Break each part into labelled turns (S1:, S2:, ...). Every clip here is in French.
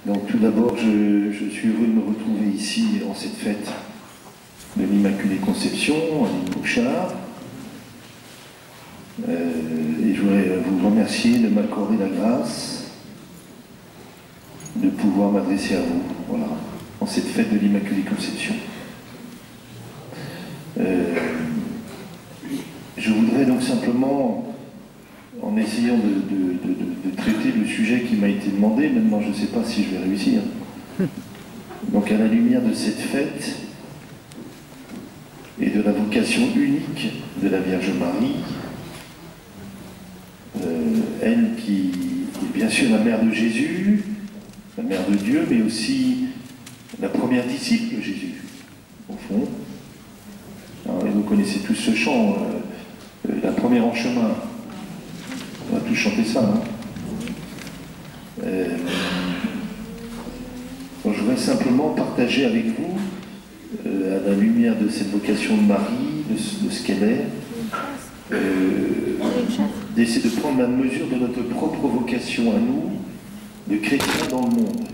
S1: Donc tout d'abord, je suis heureux de me retrouver ici en cette fête de l'Immaculée Conception, à l'île Bouchard. Et je voudrais vous remercier de m'accorder la grâce de pouvoir m'adresser à vous, voilà, en cette fête de l'Immaculée Conception. Je voudrais donc simplement, en essayant de traiter le sujet qui m'a été demandé, maintenant je ne sais pas si je vais réussir, donc à la lumière de cette fête et de la vocation unique de la Vierge Marie, elle qui est bien sûr la mère de Jésus, la mère de Dieu, mais aussi la première disciple de Jésus, au fond. Alors, et vous connaissez tous ce chant, la première en chemin. On va tous chanter ça, hein. Donc je voudrais simplement partager avec vous, à la lumière de cette vocation de Marie, de ce qu'elle est, d'essayer de prendre la mesure de notre propre vocation à nous, de chrétiens dans le monde.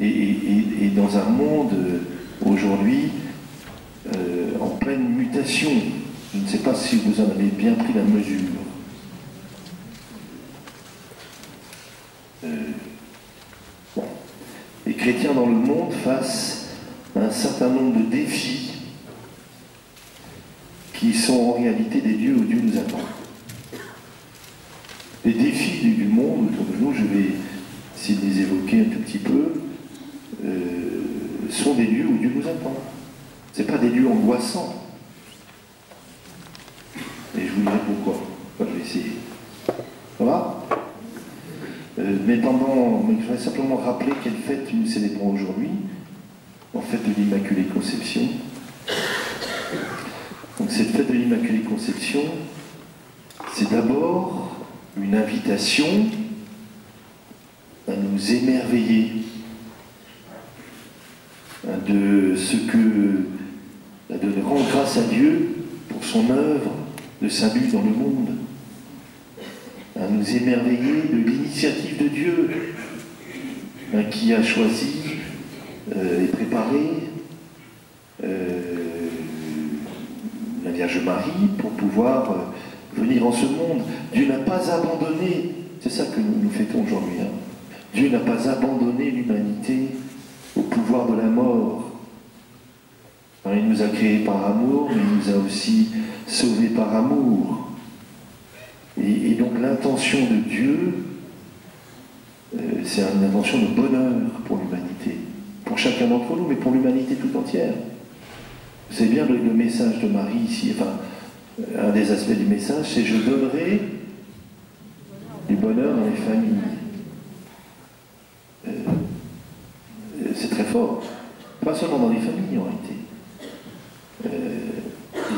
S1: Et dans un monde, aujourd'hui, en pleine mutation. Je ne sais pas si vous en avez bien pris la mesure. Bon. Les chrétiens dans le monde face à un certain nombre de défis qui sont en réalité des lieux où Dieu nous attend. Les défis du monde autour de nous, je vais essayer de les évoquer un tout petit peu, sont des lieux où Dieu nous attend. Ce n'est pas des lieux angoissants. Et je vous dirai pourquoi. Enfin, je vais essayer. Ça va? Mais je voudrais simplement rappeler quelle fête nous célébrons aujourd'hui, en fête de l'Immaculée Conception. Donc cette fête de l'Immaculée Conception, c'est d'abord une invitation à nous émerveiller de rendre grâce à Dieu pour son œuvre de salut dans le monde, à nous émerveiller de l'initiative de Dieu qui a choisi et préparé la Vierge Marie pour pouvoir venir en ce monde. Dieu n'a pas abandonné, c'est ça que nous fêtons aujourd'hui, hein. Dieu n'a pas abandonné l'humanité au pouvoir de la mort. Alors, il nous a créés par amour, mais il nous a aussi sauvés par amour. Et donc l'intention de Dieu, c'est une intention de bonheur pour l'humanité, pour chacun d'entre nous, mais pour l'humanité tout entière. C'est bien le message de Marie ici, enfin, un des aspects du message, c'est « Je donnerai du bonheur dans les familles ». C'est très fort, pas seulement dans les familles en réalité.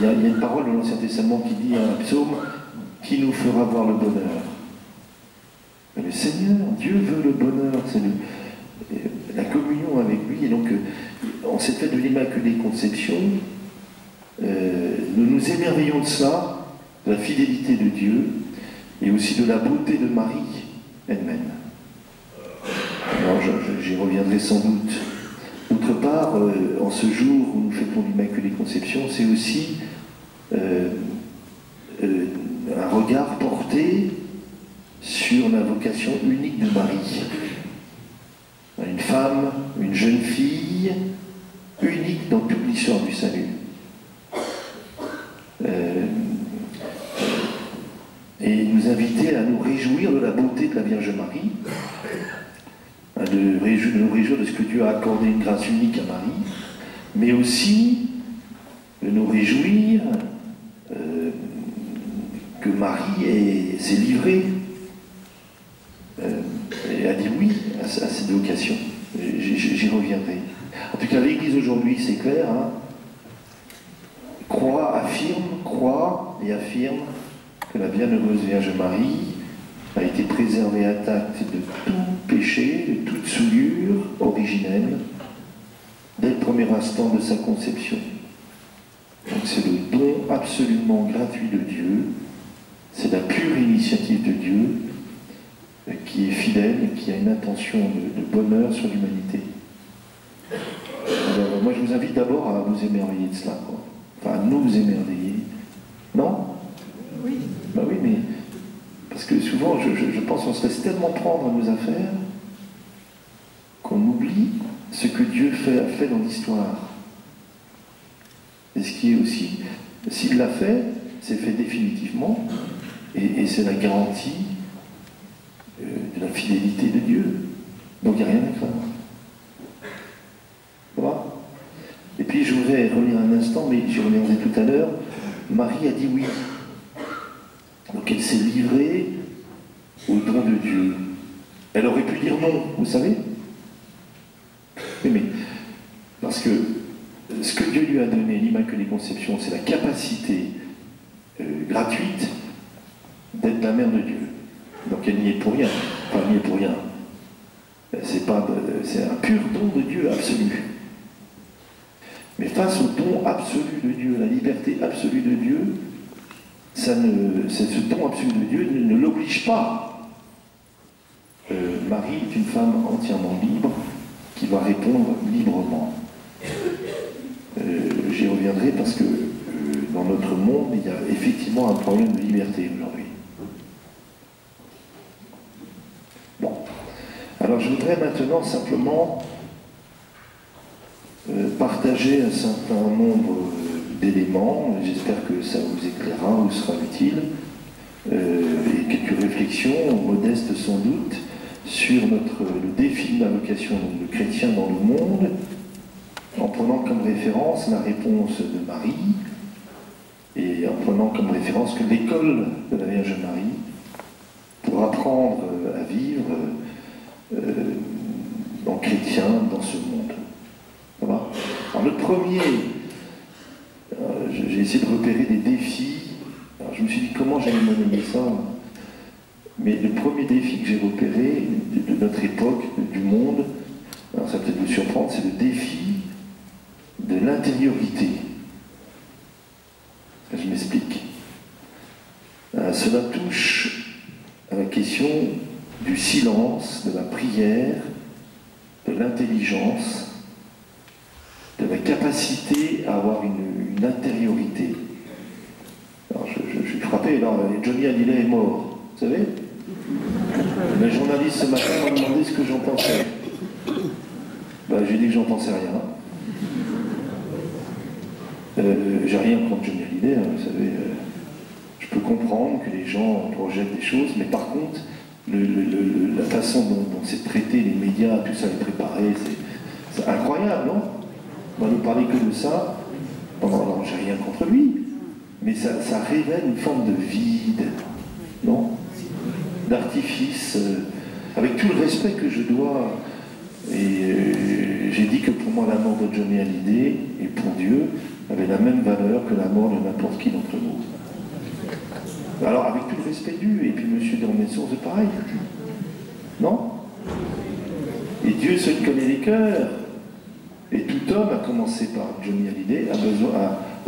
S1: Il y a une parole de l'Ancien Testament qui dit un psaume qui nous fera voir le bonheur. Le Seigneur, Dieu veut le bonheur, c'est la communion avec lui. Et donc, en cette fête de l'Immaculée Conception, nous nous émerveillons de cela, de la fidélité de Dieu et aussi de la beauté de Marie elle-même. Alors, j'y reviendrai sans doute. D'autre part, en ce jour où nous fêtons l'Immaculée Conception, c'est aussi un regard porté sur la vocation unique de Marie. Une femme, une jeune fille, unique dans toute l'histoire du salut. Et nous inviter à nous réjouir de la beauté de la Vierge Marie, de nous réjouir de ce que Dieu a accordé une grâce unique à Marie, mais aussi de nous réjouir que Marie s'est livrée et a dit oui à cette vocation. J'y reviendrai. En tout cas, l'Église aujourd'hui, c'est clair, hein, croit et affirme que la bienheureuse Vierge Marie a été préservée intacte de tout péché, de toute souillure originelle, dès le premier instant de sa conception. Donc c'est le don absolument gratuit de Dieu, c'est la pure initiative de Dieu qui est fidèle et qui a une intention de bonheur sur l'humanité. Alors, moi, je vous invite d'abord à vous émerveiller de cela, quoi. Enfin, à nous émerveiller. Non?
S2: Oui.
S1: Ben oui, mais... Parce que souvent, je pense qu'on se laisse tellement prendre à nos affaires qu'on oublie ce que Dieu a fait dans l'histoire. Et ce qui est aussi... S'il l'a fait, c'est fait définitivement, et c'est la garantie de la fidélité de Dieu. Donc il n'y a rien à craindre. Voilà. Et puis je voudrais revenir un instant, mais j'y reviendrai tout à l'heure. Marie a dit oui. Donc elle s'est livrée au don de Dieu. Elle aurait pu dire non, vous savez? Oui, mais parce que ce que Dieu lui a donné, l'Immaculée Conception, c'est la capacité gratuite d'être la mère de Dieu. Donc elle n'y est pour rien. Enfin, elle n'y est pour rien. C'est un pur don de Dieu absolu. Mais face au don absolu de Dieu, la liberté absolue de Dieu, ce don absolu de Dieu ne l'oblige pas. Marie est une femme entièrement libre qui va répondre librement. J'y reviendrai parce que dans notre monde, il y a effectivement un problème de liberté aujourd'hui. Bon. Alors je voudrais maintenant simplement partager un certain nombre d'éléments. J'espère que ça vous éclairera ou sera utile. Et quelques réflexions, modestes sans doute, sur le défi de la vocation de chrétien dans le monde, en prenant comme référence la réponse de Marie, et en prenant comme référence que l'école de la Vierge Marie, pour apprendre à vivre en chrétien dans ce monde. Voilà. Alors le premier, j'ai essayé de repérer des défis. Alors je me suis dit comment j'allais monnayer ça. Mais le premier défi que j'ai repéré de notre époque, du monde, alors ça peut peut-être vous surprendre, c'est le défi de l'intériorité. Je m'explique. Cela touche à la question du silence, de la prière, de l'intelligence, de la capacité à avoir une intériorité. Alors je suis frappé, là, Johnny Hallyday est mort, vous savez? Les journalistes ce matin m'ont demandé ce que j'en pensais. Ben, j'ai dit que j'en pensais rien. J'ai rien contre Johnny Hallyday, hein, vous savez. Je peux comprendre que les gens projettent des choses, mais par contre, la façon dont c'est traité, les médias, tout ça est préparé, c'est incroyable, non? On va nous parler que de ça. Bon, alors, j'ai rien contre lui, mais ça révèle une forme de vide, non? D'artifice, avec tout le respect que je dois. Et j'ai dit que pour moi, la mort de Johnny Hallyday, et pour Dieu, avait la même valeur que la mort de n'importe qui d'entre nous. Alors, avec tout le respect dû, et puis M. de Renaissance, c'est pareil. Non? Et Dieu seul connaît les cœurs. Et tout homme, à commencer par Johnny Hallyday, a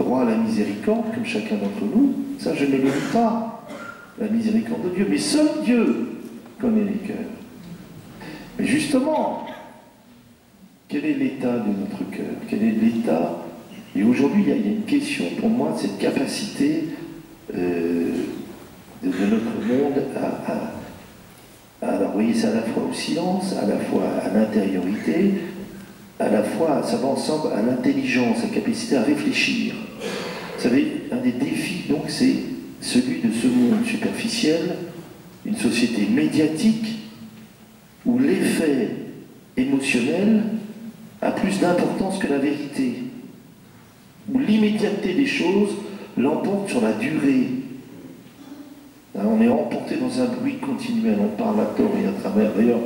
S1: droit à la miséricorde, comme chacun d'entre nous. Ça, je ne le dis pas, la miséricorde de Dieu. Mais seul Dieu connaît les cœurs. Mais justement, quel est l'état de notre cœur? Quel est l'état? Et aujourd'hui, il y a une question pour moi, cette capacité de notre monde alors, vous voyez, c'est à la fois au silence, à la fois à l'intériorité, à la fois, ça va ensemble, à l'intelligence, à la capacité à réfléchir. Vous savez, un des défis, donc, c'est celui de ce monde superficiel, une société médiatique, où l'effet émotionnel a plus d'importance que la vérité, où l'immédiateté des choses l'emporte sur la durée. Alors, on est emporté dans un bruit continuel, on parle à tort et à travers. D'ailleurs,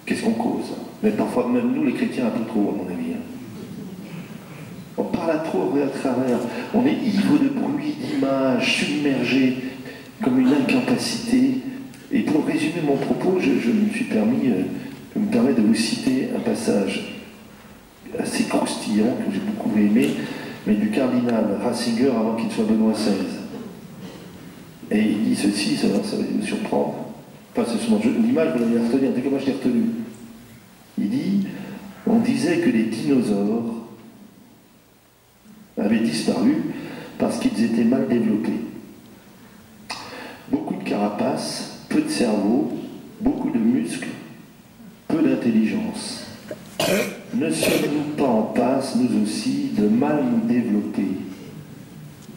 S1: qu'est-ce qu'on cause? Mais parfois, même nous, les chrétiens, un peu trop, à mon avis. On parle à trop et à travers. On est ivre de bruit, d'images, submergé, comme une incapacité. Et pour résumer mon propos, je me permets de vous citer un passage assez croustillant, que j'ai beaucoup aimé, mais du cardinal Ratzinger avant qu'il soit Benoît XVI. Et il dit ceci, ça va vous surprendre. Enfin, c'est souvent l'image, vous l'avez retenue, en tout cas moi je l'ai retenue. Il dit, on disait que les dinosaures avaient disparu parce qu'ils étaient mal développés. Beaucoup de carapace, peu de cerveau, beaucoup de muscles, peu d'intelligence. Ne sommes-nous pas en passe, nous aussi, de mal nous développer?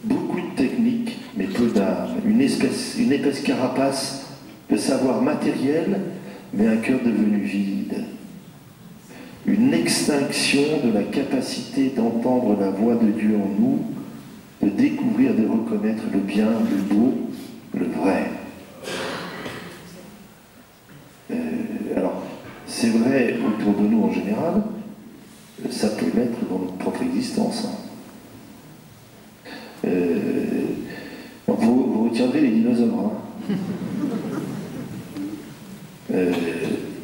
S1: Beaucoup de techniques, mais peu d'âme. Une épaisse carapace de savoir matériel, mais un cœur devenu vide. Une extinction de la capacité d'entendre la voix de Dieu en nous, de découvrir, de reconnaître le bien, le beau, le vrai. Alors, c'est vrai autour de nous en général, ça peut l'être dans notre propre existence. Vous retiendrez les dinosaures.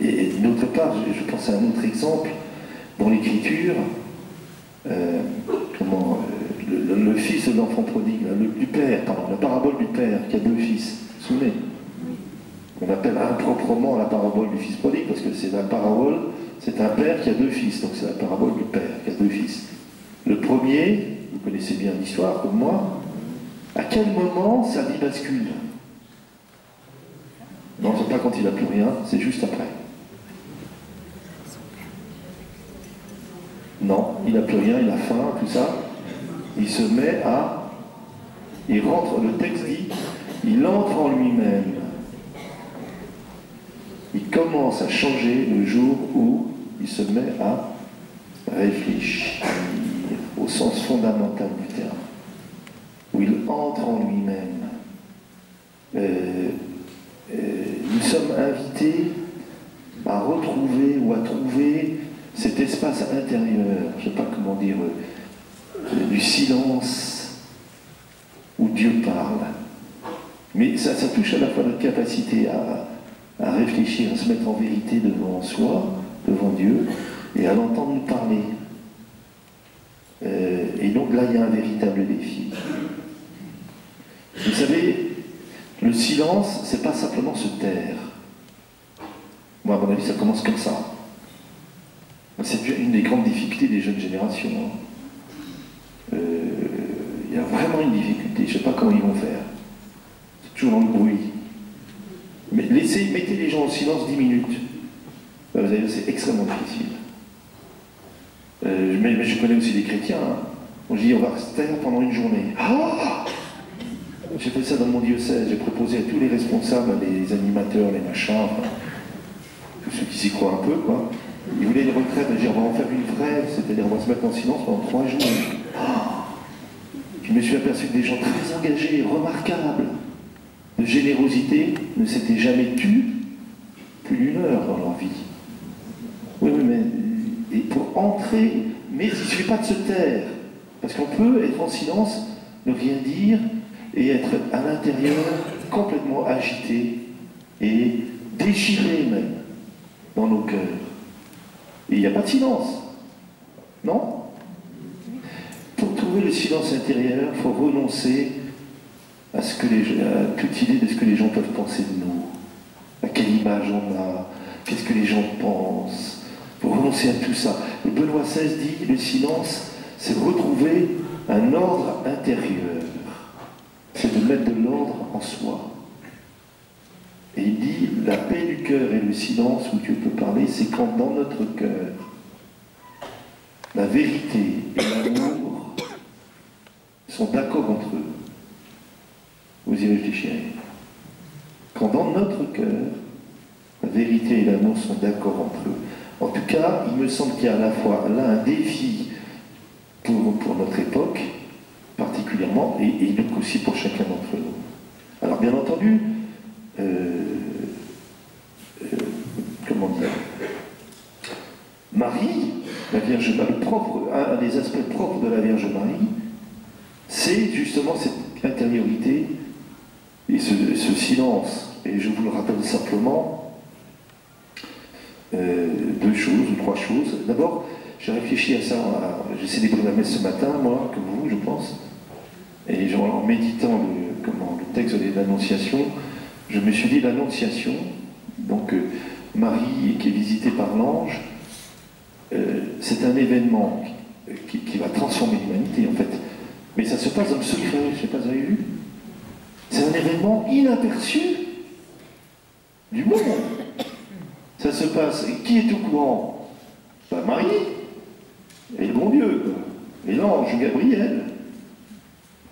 S1: Et d'autre part, je pense à un autre exemple, dans l'Écriture, le fils de l'enfant prodigue, du père, pardon, la parabole du père qui a 2 fils, vous vous souvenez? On appelle improprement la parabole du fils prodigue parce que c'est la parabole, c'est un père qui a 2 fils, donc c'est la parabole du père qui a 2 fils. Le premier, vous connaissez bien l'histoire comme moi, à quel moment sa vie bascule? Non, c'est pas quand il n'a plus rien, c'est juste après. Non, il n'a plus rien, il a faim, tout ça. Il se met à... Il rentre, le texte dit, il entre en lui-même. Il commence à changer le jour où il se met à réfléchir, au sens fondamental du terme. Où il entre en lui-même. Nous sommes invités à retrouver ou à trouver cet espace intérieur, je ne sais pas comment dire, du silence où Dieu parle. Mais ça touche à la fois notre capacité à réfléchir, à se mettre en vérité devant soi, devant Dieu, et à l'entendre nous parler. Et donc là, il y a un véritable défi. Vous savez, le silence, c'est pas simplement se taire. Moi, à mon avis, ça commence comme ça. C'est une des grandes difficultés des jeunes générations. Il y a vraiment une difficulté, je ne sais pas comment ils vont faire. C'est toujours dans le bruit. Mais mettez les gens au silence 10 minutes. Vous allez voir, c'est extrêmement difficile. Mais je connais aussi des chrétiens. On dit, on va se taire pendant une journée. Ah, j'ai fait ça dans mon diocèse, j'ai proposé à tous les responsables, les animateurs, les machins, enfin, tous ceux qui s'y croient un peu, quoi. Ils voulaient une retraite, on va en faire une vraie, c'est-à-dire on va se mettre en silence pendant 3 jours. Je me suis aperçu que des gens très engagés, remarquables, de générosité, ne s'étaient jamais tus plus d'1 heure dans leur vie. Oui, mais et pour entrer, mais il ne suffit pas de se taire, parce qu'on peut être en silence, ne rien dire, et être à l'intérieur complètement agité et déchiré même dans nos cœurs. Et il n'y a pas de silence. Non? Pour trouver le silence intérieur, il faut renoncer à toute idée de ce que les gens peuvent penser de nous. À quelle image on a, qu'est-ce que les gens pensent. Il faut renoncer à tout ça. Et Benoît XVI dit, le silence, c'est retrouver un ordre intérieur. C'est de mettre de l'ordre en soi. Et il dit, la paix du cœur et le silence où Dieu peut parler, c'est quand dans notre cœur, la vérité et l'amour sont d'accord entre eux. Vous y réfléchirez. Quand dans notre cœur, la vérité et l'amour sont d'accord entre eux. En tout cas, il me semble qu'il y a à la fois là un défi pour notre époque, particulièrement, et donc aussi pour chacun d'entre nous. Alors bien entendu, comment dire, Marie, la Vierge Marie, un des aspects propres de la Vierge Marie, c'est justement cette intériorité et ce silence. Et je vous le rappelle simplement, 2 choses ou 3 choses. D'abord, j'ai réfléchi à ça, j'ai célébré la messe ce matin, moi, comme vous, je pense, et en méditant le texte de l'Annonciation, je me suis dit, l'Annonciation, Donc Marie, qui est visitée par l'ange, c'est un événement qui va transformer l'humanité, en fait. Mais ça se passe dans le secret, je ne sais pas, vous avez vu? C'est un événement inaperçu du monde. Ça se passe. Et qui est au courant? Ben, Marie et le bon Dieu, quoi. Et l'ange Gabriel.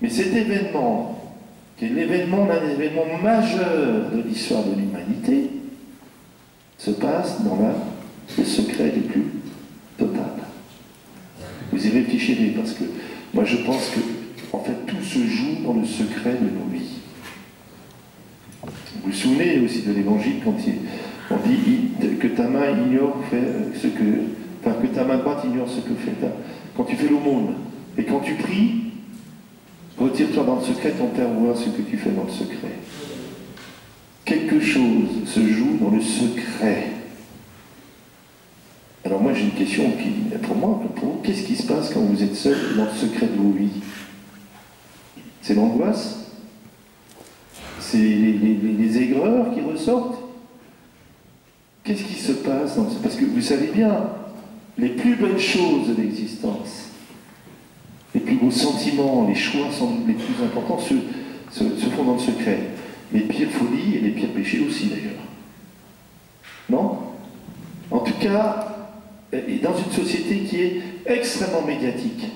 S1: Mais cet événement, qui est l'événement d'un événement majeur de l'histoire de l'humanité, se passe dans le secret le plus total. Vous y réfléchirez, parce que moi je pense que en fait tout se joue dans le secret de nos vies. Vous vous souvenez aussi de l'évangile quand on dit que ta main ignore ce que, enfin que ta main droite ignore ce que fait quand tu fais l'aumône et quand tu pries, retire-toi dans le secret, ton Père voit ce que tu fais dans le secret. Quelque chose se joue dans le secret. Alors moi j'ai une question pour vous, qu'est-ce qui se passe quand vous êtes seul dans le secret de vos vies? C'est l'angoisse? C'est les aigreurs qui ressortent? Qu'est-ce qui se passe dans Parce que vous savez bien, les plus belles choses de l'existence, les plus beaux sentiments, les choix les plus importants se font dans le secret. Les pires folies et les pires péchés aussi d'ailleurs. Non? En tout cas, dans une société qui est extrêmement médiatique,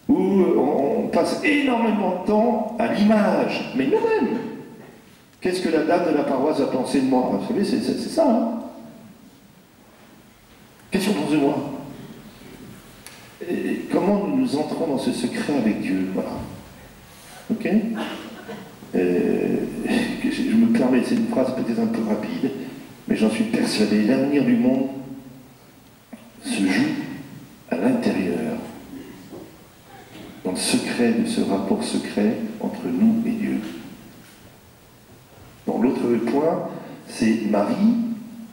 S1: où on passe énormément de temps à l'image, mais nous-mêmes. Qu'est-ce que la dame de la paroisse va penser de moi? Vous savez, c'est ça, hein? Qu'est-ce qu'on pense de moi? Et comment nous entrons dans ce secret avec Dieu? Voilà. Ok? Je me permets, c'est une phrase peut-être un peu rapide, mais j'en suis persuadé, l'avenir du monde se joue à l'intérieur, dans le secret de ce rapport secret entre nous et Dieu. Donc l'autre point, c'est Marie,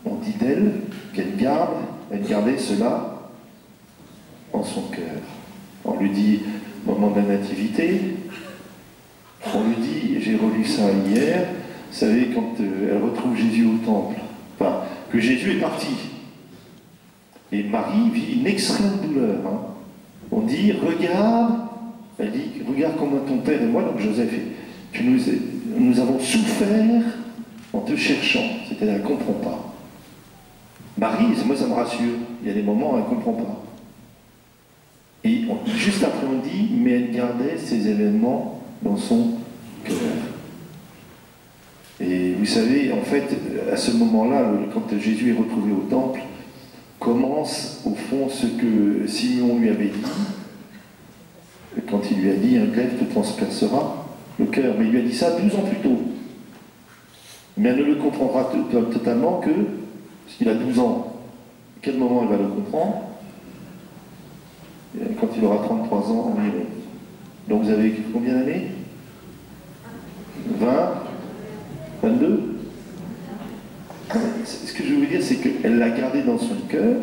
S1: on dit d'elle qu'elle gardait cela en son cœur. On lui dit, au moment de la nativité, on lui dit, j'ai relu ça hier, vous savez, quand elle retrouve Jésus au temple, enfin, que Jésus est parti. Et Marie vit une extrême douleur. Hein. On dit, regarde, elle dit, regarde comment ton père et moi, donc Joseph, nous avons souffert en te cherchant. C'est-à-dire, elle ne comprend pas. Marie, moi ça me rassure, il y a des moments où elle ne comprend pas. Et juste après on dit, mais elle gardait ces événements dans son cœur. Et vous savez, en fait, à ce moment-là, quand Jésus est retrouvé au temple, commence au fond ce que Simeon lui avait dit, quand il lui a dit, un glaive te transpercera le cœur. Mais il lui a dit ça 12 ans plus tôt. Mais elle ne le comprendra totalement que parce qu'il a 12 ans. À quel moment elle va le comprendre? Quand il aura 33 ans environ. Donc vous avez combien d'années? 20? 22? Ce que je veux vous dire, c'est qu'elle l'a gardé dans son cœur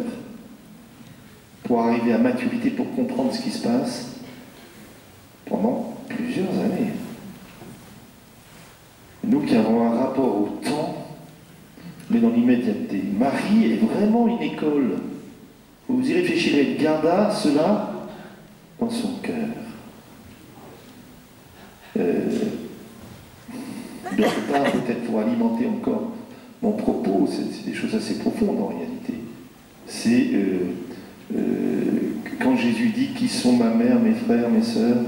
S1: pour arriver à maturité, pour comprendre ce qui se passe pendant plusieurs années. Nous qui avons un rapport au temps, mais dans l'immédiateté. Marie est vraiment une école. Vous y réfléchirez, elle garda cela dans son cœur. D'autre part, peut-être pour alimenter encore mon propos, c'est des choses assez profondes en réalité. C'est quand Jésus dit qui sont ma mère, mes frères, mes sœurs,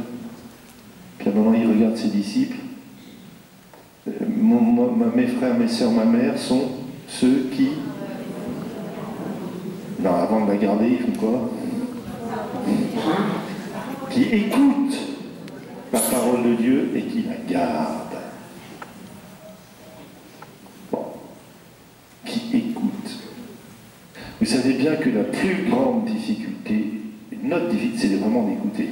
S1: puis à un moment il regarde ses disciples. Mes frères, mes sœurs, ma mère sont ceux qui... Non, avant de la garder, ils font quoi? Qui écoutent la parole de Dieu et qui la gardent. Bon. Qui écoutent. Vous savez bien que la plus grande difficulté, notre difficulté, c'est vraiment d'écouter.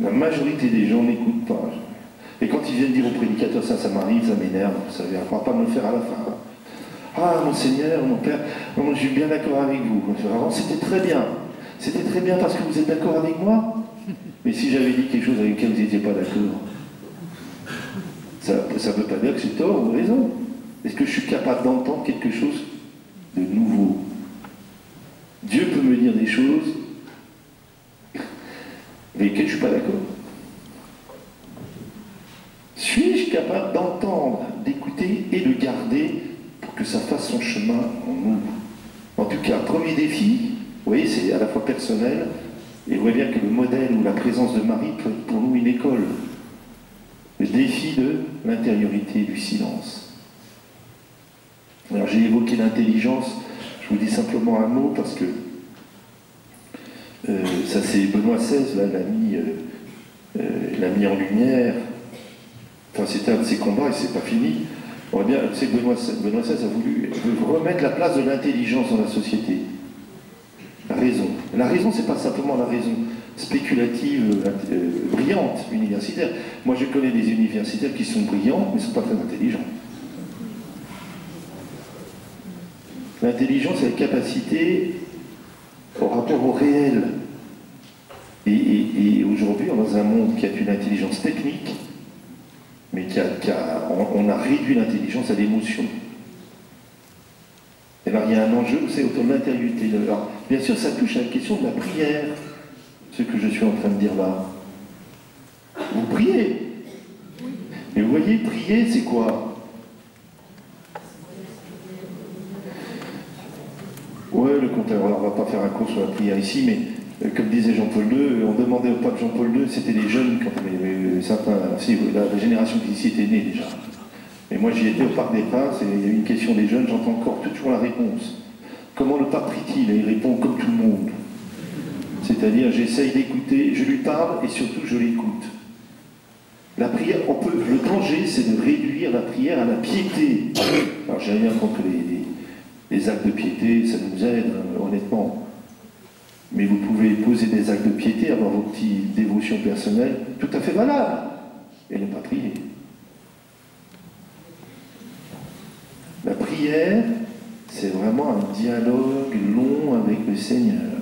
S1: La majorité des gens n'écoutent pas. Et quand ils viennent dire au prédicateur, ça m'arrive, ça m'énerve, vous savez, on ne pourra pas me le faire à la fin. Ah, mon Seigneur, mon Père, je suis bien d'accord avec vous. Avant, c'était très bien. C'était très bien parce que vous êtes d'accord avec moi. Mais si j'avais dit quelque chose avec lequel vous n'étiez pas d'accord, ça ne veut pas dire que c'est tort ou raison. Est-ce que je suis capable d'entendre quelque chose de nouveau? Dieu peut me dire des choses avec lesquelles je ne suis pas d'accord. Suis-je capable d'entendre, d'écouter et de garder pour que ça fasse son chemin en nous? En tout cas, premier défi, vous voyez, c'est à la fois personnel, et vous voyez bien que le modèle ou la présence de Marie peut être pour nous une école. Le défi de l'intériorité, du silence. Alors j'ai évoqué l'intelligence, je vous dis simplement un mot parce que ça c'est Benoît XVI, là, l'a mis en lumière. Enfin, c'était un de ses combats et c'est pas fini. On voit bien, c'est que Benoît XVI veut remettre la place de l'intelligence dans la société. La raison. La raison, c'est pas simplement la raison spéculative, brillante, universitaire. Moi, je connais des universitaires qui sont brillants, mais ne sont pas très intelligents. L'intelligence, c'est la capacité au rapport au réel. Et aujourd'hui, dans un monde qui a une intelligence technique, mais on a réduit l'intelligence à l'émotion. Et alors il y a un enjeu, c'est autour de l'intériorité. Alors, bien sûr, ça touche à la question de la prière, ce que je suis en train de dire là. Vous priez. Mais vous voyez, prier, c'est quoi? Ouais, le compte, alors on ne va pas faire un cours sur la prière ici, mais comme disait Jean-Paul II, on demandait au pape Jean-Paul II, c'était les jeunes, quand certains, si, la génération qui ici était née déjà. Et moi j'y étais au Parc des Princes, et il y a eu une question des jeunes, j'entends encore toujours la réponse. Comment le pape prie-t-il? Et il répond comme tout le monde. C'est-à-dire, j'essaye d'écouter, je lui parle, et surtout je l'écoute. La prière, le danger, c'est de réduire la prière à la piété. Alors j'ai rien contre les actes de piété, ça nous aide, honnêtement. Mais vous pouvez poser des actes de piété, avoir vos petites dévotions personnelles, tout à fait valables, et ne pas prier. La prière, c'est vraiment un dialogue long avec le Seigneur.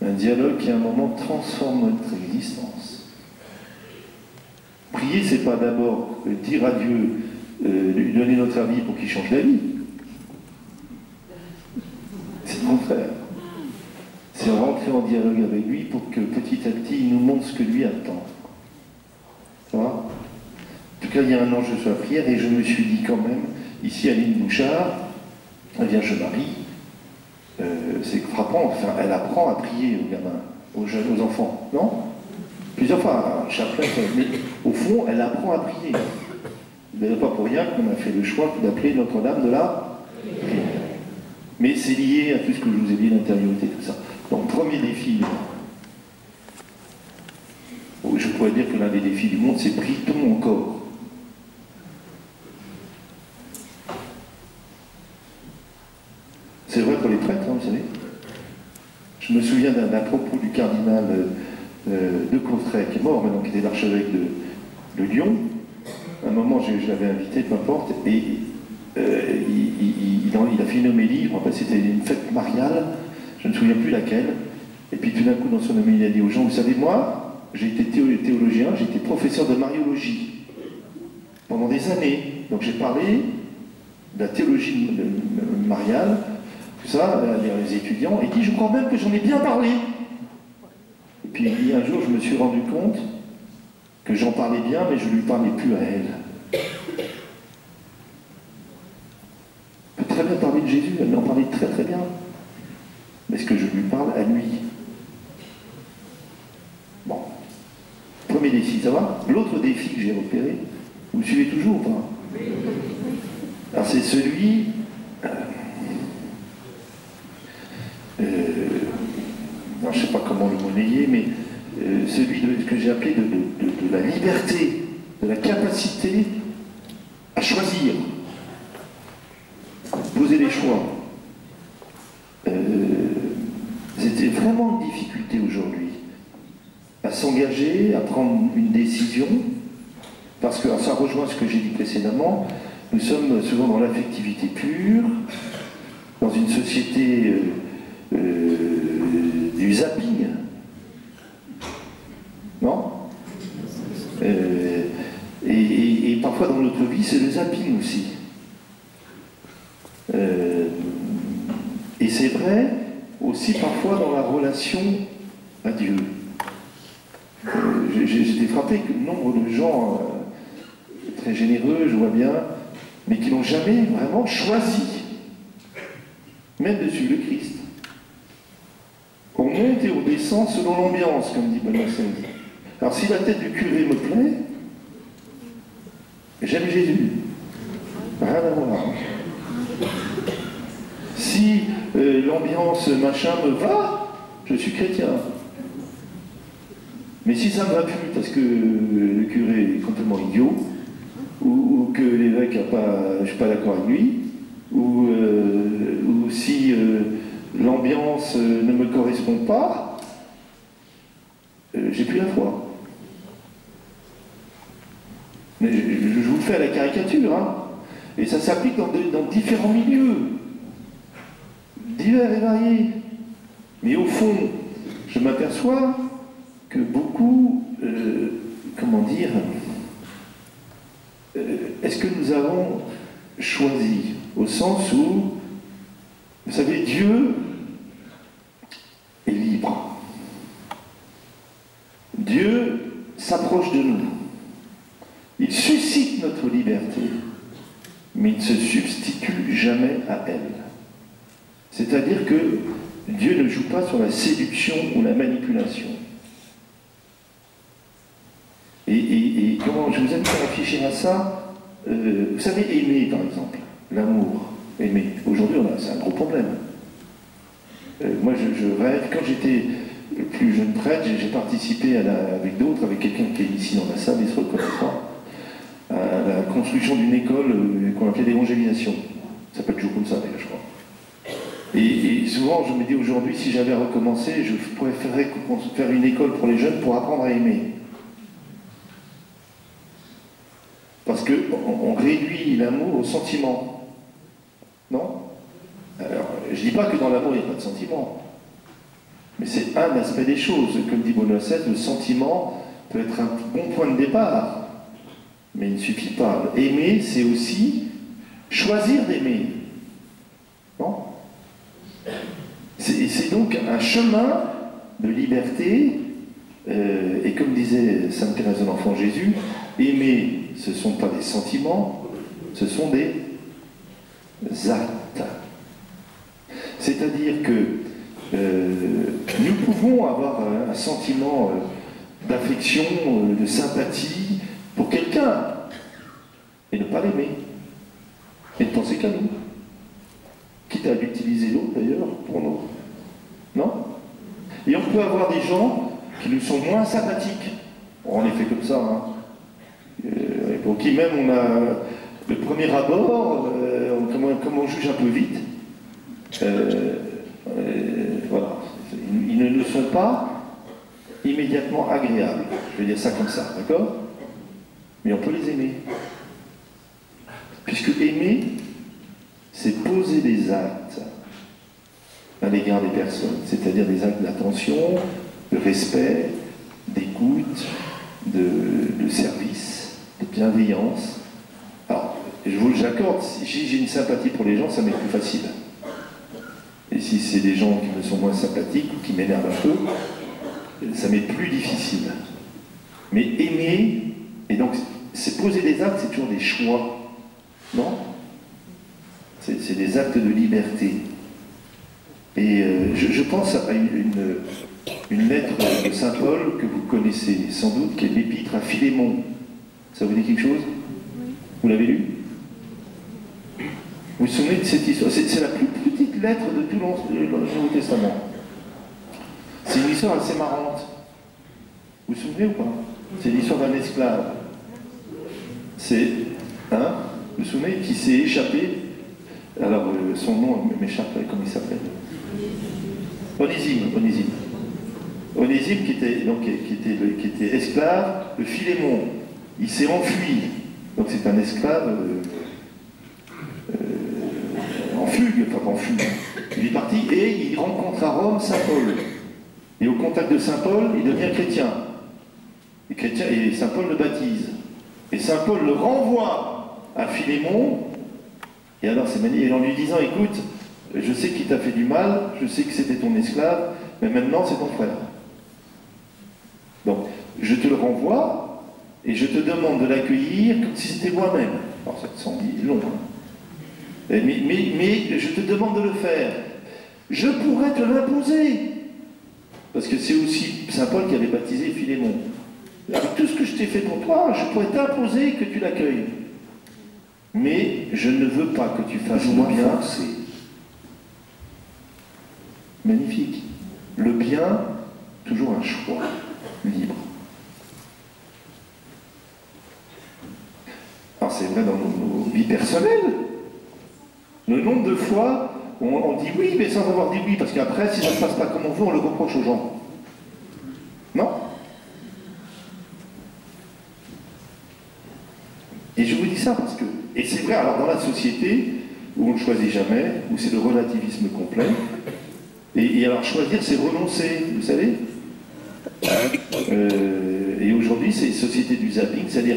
S1: Un dialogue qui, à un moment, transforme notre existence. Prier, c'est pas d'abord dire à Dieu, lui donner notre avis pour qu'il change d'avis. C'est le contraire. C'est rentrer en dialogue avec lui pour que petit à petit il nous montre ce que lui attend. Tu vois? En tout cas, il y a un enjeu sur la prière et je me suis dit quand même, ici Aline Bouchard, la Vierge Marie, c'est frappant, enfin, elle apprend à prier aux gamins, aux jeunes, aux enfants, non? Plusieurs fois, un chapelet, mais au fond, elle apprend à prier. D'ailleurs, pas pour rien qu'on a fait le choix d'appeler Notre-Dame de la prière. Mais c'est lié à tout ce que je vous ai dit, l'intériorité, tout ça. Donc, premier défi, je pourrais dire que l'un des défis du monde, c'est prie-t-on encore? C'est vrai pour les prêtres, hein, vous savez. Je me souviens d'un propos du cardinal de Courtrai, qui est mort maintenant, qui était l'archevêque de Lyon. À un moment, je l'avais invité, peu importe, et il a fait une homélie, c'était une fête mariale, je ne me souviens plus laquelle, et puis tout d'un coup dans son homélie il a dit aux gens, vous savez moi, j'ai été théologien, j'ai été professeur de mariologie pendant des années, donc j'ai parlé de la théologie mariale, tout ça, les étudiants, et il dit je crois même que j'en ai bien parlé. Et puis il dit un jour je me suis rendu compte que j'en parlais bien mais je ne lui parlais plus à elle. Très bien parler de Jésus, elle en parlait très très bien. Mais est-ce que je lui parle à lui? Bon. Premier défi, ça va? L'autre défi que j'ai repéré, vous me suivez toujours ou pas? Alors c'est celui... je ne sais pas comment le monnayer, mais celui que j'ai appelé de la liberté, de la capacité à choisir. Poser des choix. C'était vraiment une difficulté aujourd'hui à s'engager, à prendre une décision, parce que ça rejoint ce que j'ai dit précédemment, nous sommes souvent dans l'affectivité pure, dans une société du zapping, non? Et parfois dans notre vie, c'est le zapping aussi. Et c'est vrai aussi parfois dans la relation à Dieu. J'étais frappé que le nombre de gens très généreux, je vois bien, mais qui n'ont jamais vraiment choisi, même de suivre le Christ. On monte et on descend selon l'ambiance, comme dit Benoît XVI. Alors si la tête du curé me plaît, j'aime Jésus. Rien à voir. Si l'ambiance machin me va, je suis chrétien. Mais si ça ne va plus parce que le curé est complètement idiot, ou que l'évêque je ne suis pas d'accord avec lui, ou si l'ambiance ne me correspond pas, j'ai plus la foi. Mais je vous le fais à la caricature, hein. Et ça s'applique dans différents milieux, divers et variés. Mais au fond, je m'aperçois que beaucoup, comment dire, est-ce que nous avons choisi, au sens où, vous savez, Dieu est libre. Dieu s'approche de nous. Il suscite notre liberté, mais il ne se substitue jamais à elle. C'est-à-dire que Dieu ne joue pas sur la séduction ou la manipulation. Et comment je vous invite à réfléchir à ça. Vous savez, aimer, par exemple, l'amour, aimer. Aujourd'hui, c'est un gros problème. Moi, je rêve, quand j'étais plus jeune prêtre, j'ai participé avec d'autres, avec quelqu'un qui est ici dans la salle, il se reconnaîtra, à la construction d'une école qu'on appelait d'évangélisation. Ça s'appelle toujours comme ça, d'ailleurs, je crois. Et souvent, je me dis aujourd'hui, si j'avais recommencé, je préférerais faire une école pour les jeunes pour apprendre à aimer. Parce qu'on réduit l'amour au sentiment. Non? Alors, je ne dis pas que dans l'amour, il n'y a pas de sentiment. Mais c'est un aspect des choses. Comme dit Benoît XVI, le sentiment peut être un bon point de départ. Mais il ne suffit pas. Aimer, c'est aussi choisir d'aimer. Non? C'est donc un chemin de liberté. Et comme disait Sainte Thérèse de l'Enfant Jésus, aimer, ce ne sont pas des sentiments, ce sont des actes. C'est-à-dire que nous pouvons avoir un sentiment d'affection, de sympathie pour quelqu'un, et ne pas l'aimer, et ne penser qu'à nous. Quitte à l'utiliser l'autre d'ailleurs pour nous. Non? Et on peut avoir des gens qui nous sont moins sympathiques. On les fait comme ça, hein. Pour qui même on a le premier abord, comme on juge un peu vite, voilà. Ils ne nous sont pas immédiatement agréables. Je vais dire ça comme ça, d'accord? Mais on peut les aimer. Puisque aimer, c'est poser des actes à l'égard des personnes, c'est-à-dire des actes d'attention, de respect, d'écoute, de service, de bienveillance. Alors, j'accorde, si j'ai une sympathie pour les gens, ça m'est plus facile. Et si c'est des gens qui me sont moins sympathiques ou qui m'énervent un peu, ça m'est plus difficile. Mais aimer, et donc, c'est poser des actes, c'est toujours des choix. Non? C'est des actes de liberté. Et je pense à une lettre de Saint Paul que vous connaissez sans doute, qui est l'épître à Philémon. Ça vous dit quelque chose? Vous l'avez lu? Vous vous souvenez de cette histoire? C'est la plus petite lettre de tout le Nouveau Testament. C'est une histoire assez marrante. Vous vous souvenez ou pas? C'est l'histoire d'un esclave. C'est, vous vous souvenez, qui s'est échappé. Alors, son nom m'échappe, comment il s'appelle? Onésime. Onésime qui était esclave, le Philémon. Il s'est enfui. Donc c'est un esclave en fugue, enfin en fugue. Il est parti et il rencontre à Rome Saint Paul. Et au contact de Saint Paul, il devient chrétien. Et Saint Paul le baptise. Et saint Paul le renvoie à Philémon, et alors c'est magnifique, et en lui disant, écoute, je sais qu'il t'a fait du mal, je sais que c'était ton esclave, mais maintenant c'est ton frère. Donc, je te le renvoie, et je te demande de l'accueillir comme si c'était moi-même. Alors ça te semble long, hein. Mais je te demande de le faire. Je pourrais te l'imposer. Parce que c'est aussi saint Paul qui avait baptisé Philémon. Avec tout ce que je t'ai fait pour toi, je pourrais t'imposer que tu l'accueilles. Mais je ne veux pas que tu fasses le bien. Magnifique. Le bien, toujours un choix libre. Alors c'est vrai dans nos vies personnelles. Le nombre de fois où on dit oui, mais sans avoir dit oui, parce qu'après, si ça ne se passe pas comme on veut, on le reproche aux gens. Non? Et je vous dis ça parce que, et c'est vrai, alors dans la société, où on ne choisit jamais, où c'est le relativisme complet, et alors choisir, c'est renoncer, vous savez? Et aujourd'hui, c'est société du zapping, c'est-à-dire,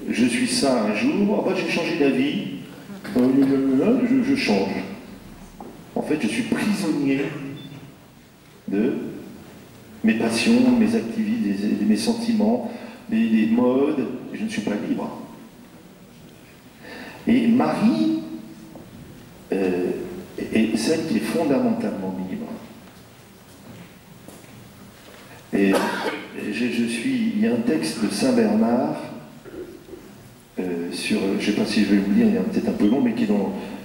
S1: je suis ça un jour, oh, bah, j'ai changé d'avis, je change. En fait, je suis prisonnier de mes passions, mes activités, mes sentiments, des modes, je ne suis pas libre. Et Marie est celle qui est fondamentalement libre. Et il y a un texte de Saint Bernard sur, je ne sais pas si je vais vous lire, il est peut-être un peu long, mais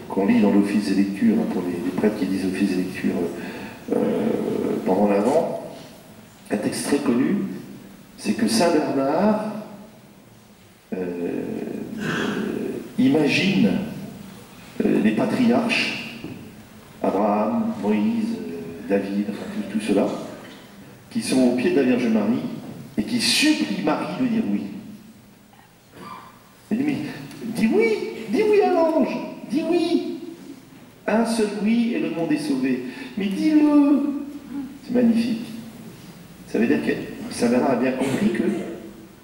S1: qu'on lit dans l'office des lectures, hein, pour les prêtres qui disent office des lectures pendant l'Avent. Un texte très connu, c'est que Saint Bernard imagine les patriarches, Abraham, Moïse, David, enfin tout cela, qui sont au pied de la Vierge Marie et qui supplient Marie de dire oui. Il dit, dis oui à l'ange, dis oui. Un seul oui et le monde est sauvé. Mais dis-le. C'est magnifique. Ça veut dire que Saint Bernard a bien compris que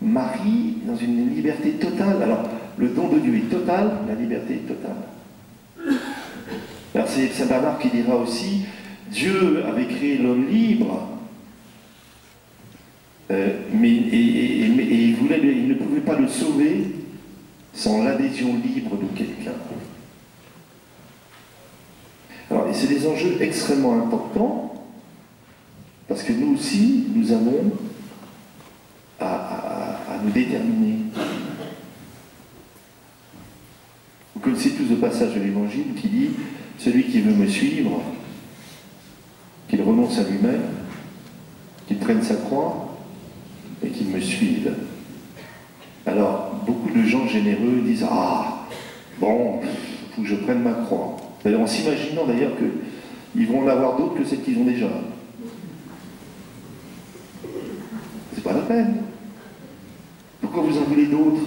S1: Marie, dans une liberté totale, alors le don de Dieu est total, la liberté est totale. Alors c'est Saint Bernard qui dira aussi, Dieu avait créé l'homme libre, mais il ne pouvait pas le sauver sans l'adhésion libre de quelqu'un. Alors, et c'est des enjeux extrêmement importants, parce que nous aussi, nous avons à nous déterminer. Vous connaissez tous le passage de l'Évangile qui dit « Celui qui veut me suivre, qu'il renonce à lui-même, qu'il prenne sa croix et qu'il me suive. » Alors, beaucoup de gens généreux disent « Ah, bon, il faut que je prenne ma croix. » D'ailleurs, en s'imaginant d'ailleurs qu'ils vont en avoir d'autres que celles qu'ils ont déjà. C'est pas la peine. Pourquoi vous en voulez d'autres?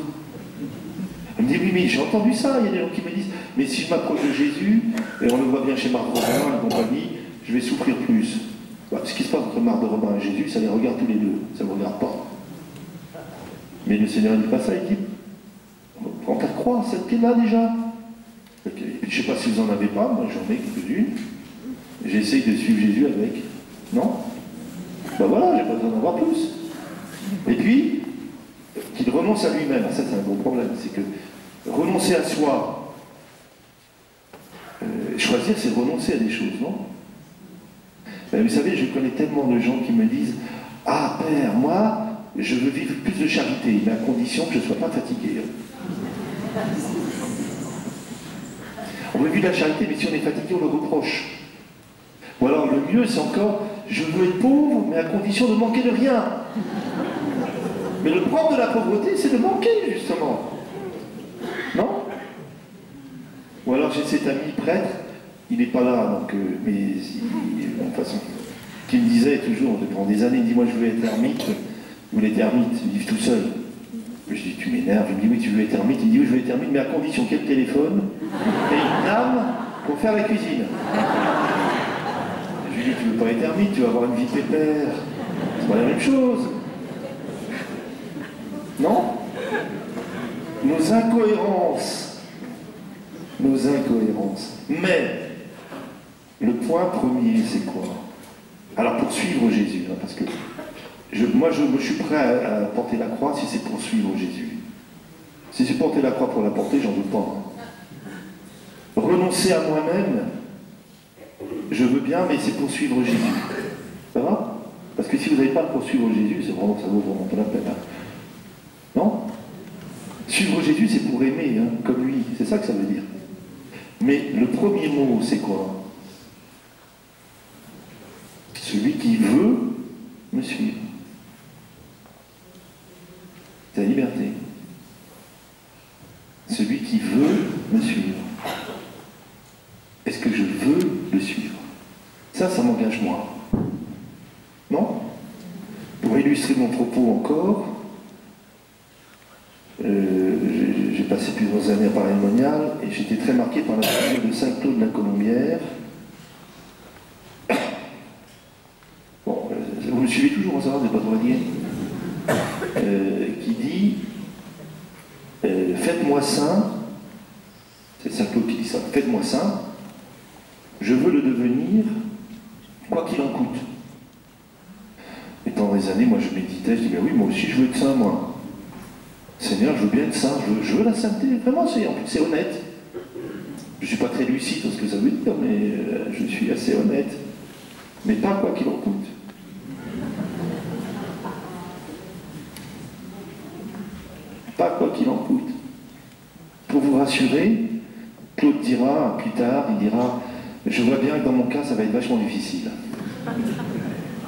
S1: Elle me dit, oui, mais j'ai entendu ça. Il y a des gens qui me disent, mais si je m'approche de Jésus, et on le voit bien chez Marc de Robin et compagnie, je vais souffrir plus. Bah, ce qui se passe entre Marc de Robin et Jésus, ça les regarde tous les deux. Ça ne me regarde pas. Mais le Seigneur ne dit pas ça, il dit, prends ta croix, cette qui est là déjà. Et puis, je ne sais pas si vous n'en avez pas, moi j'en ai quelques-unes. J'essaye de suivre Jésus avec. Non? Ben voilà, j'ai pas besoin d'en avoir plus. Et puis, qu'il renonce à lui-même. Ça, c'est un gros problème. C'est que renoncer à soi, choisir, c'est renoncer à des choses, non? Ben, vous savez, je connais tellement de gens qui me disent « Ah, Père, moi, je veux vivre plus de charité, mais à condition que je ne sois pas fatigué. » On veut vivre la charité, mais si on est fatigué, on le reproche. Ou alors, le mieux, c'est encore « Je veux être pauvre, mais à condition de manquer de rien. » Mais le propre de la pauvreté, c'est de manquer, justement. Non? Ou alors, j'ai cet ami prêtre, il n'est pas là, donc, mais de toute façon, qui me disait toujours, pendant des années, il dit, moi je veux être ermite, ou les ermites, ils vivent tout seuls. Je dis, tu m'énerves, je me dis, oui, tu veux être ermite, il dit, oui, je veux être ermite, mais à condition qu'il y ait le téléphone, et une dame pour faire la cuisine. Je lui dis, tu veux pas être ermite, tu vas avoir une vie pépère, c'est pas la même chose. Non? nos incohérences. Nos incohérences. Mais, le point premier, c'est quoi? Alors, pour suivre Jésus, hein, parce que moi, je suis prêt à porter la croix si c'est pour suivre Jésus. Si c'est porter la croix pour la porter, j'en veux pas. Hein. Renoncer à moi-même, je veux bien, mais c'est pour suivre Jésus. Ça va? Parce que si vous n'avez pas pour suivre Jésus, ça vaut vraiment pas la peine. Hein. Non? Suivre Jésus, c'est pour aimer, hein, comme lui. C'est ça que ça veut dire. Mais le premier mot, c'est quoi? Celui qui veut me suivre. C'est la liberté. Celui qui veut me suivre. Est-ce que je veux le suivre? Ça m'engage moi. Non? Pour illustrer mon propos encore, j'ai passé plusieurs années à Paris-Monial et j'étais très marqué par la figure de Saint-Claude-la-Colombière. Bon, vous me suivez toujours, ça va, vous n'avez pas trop à dire, qui dit faites-moi saint, c'est Saint-Claude qui dit ça, faites-moi saint, je veux le devenir, quoi qu'il en coûte. Et pendant des années, moi je méditais, je dis, ben oui, moi aussi je veux être saint, moi. Seigneur, je veux bien être saint, je veux la sainteté, vraiment, c'est honnête. Je ne suis pas très lucide dans ce que ça veut dire, mais je suis assez honnête. Mais pas quoi qu'il en coûte. Pas quoi qu'il en coûte. Pour vous rassurer, Claude dira, plus tard, il dira, je vois bien que dans mon cas, ça va être vachement difficile.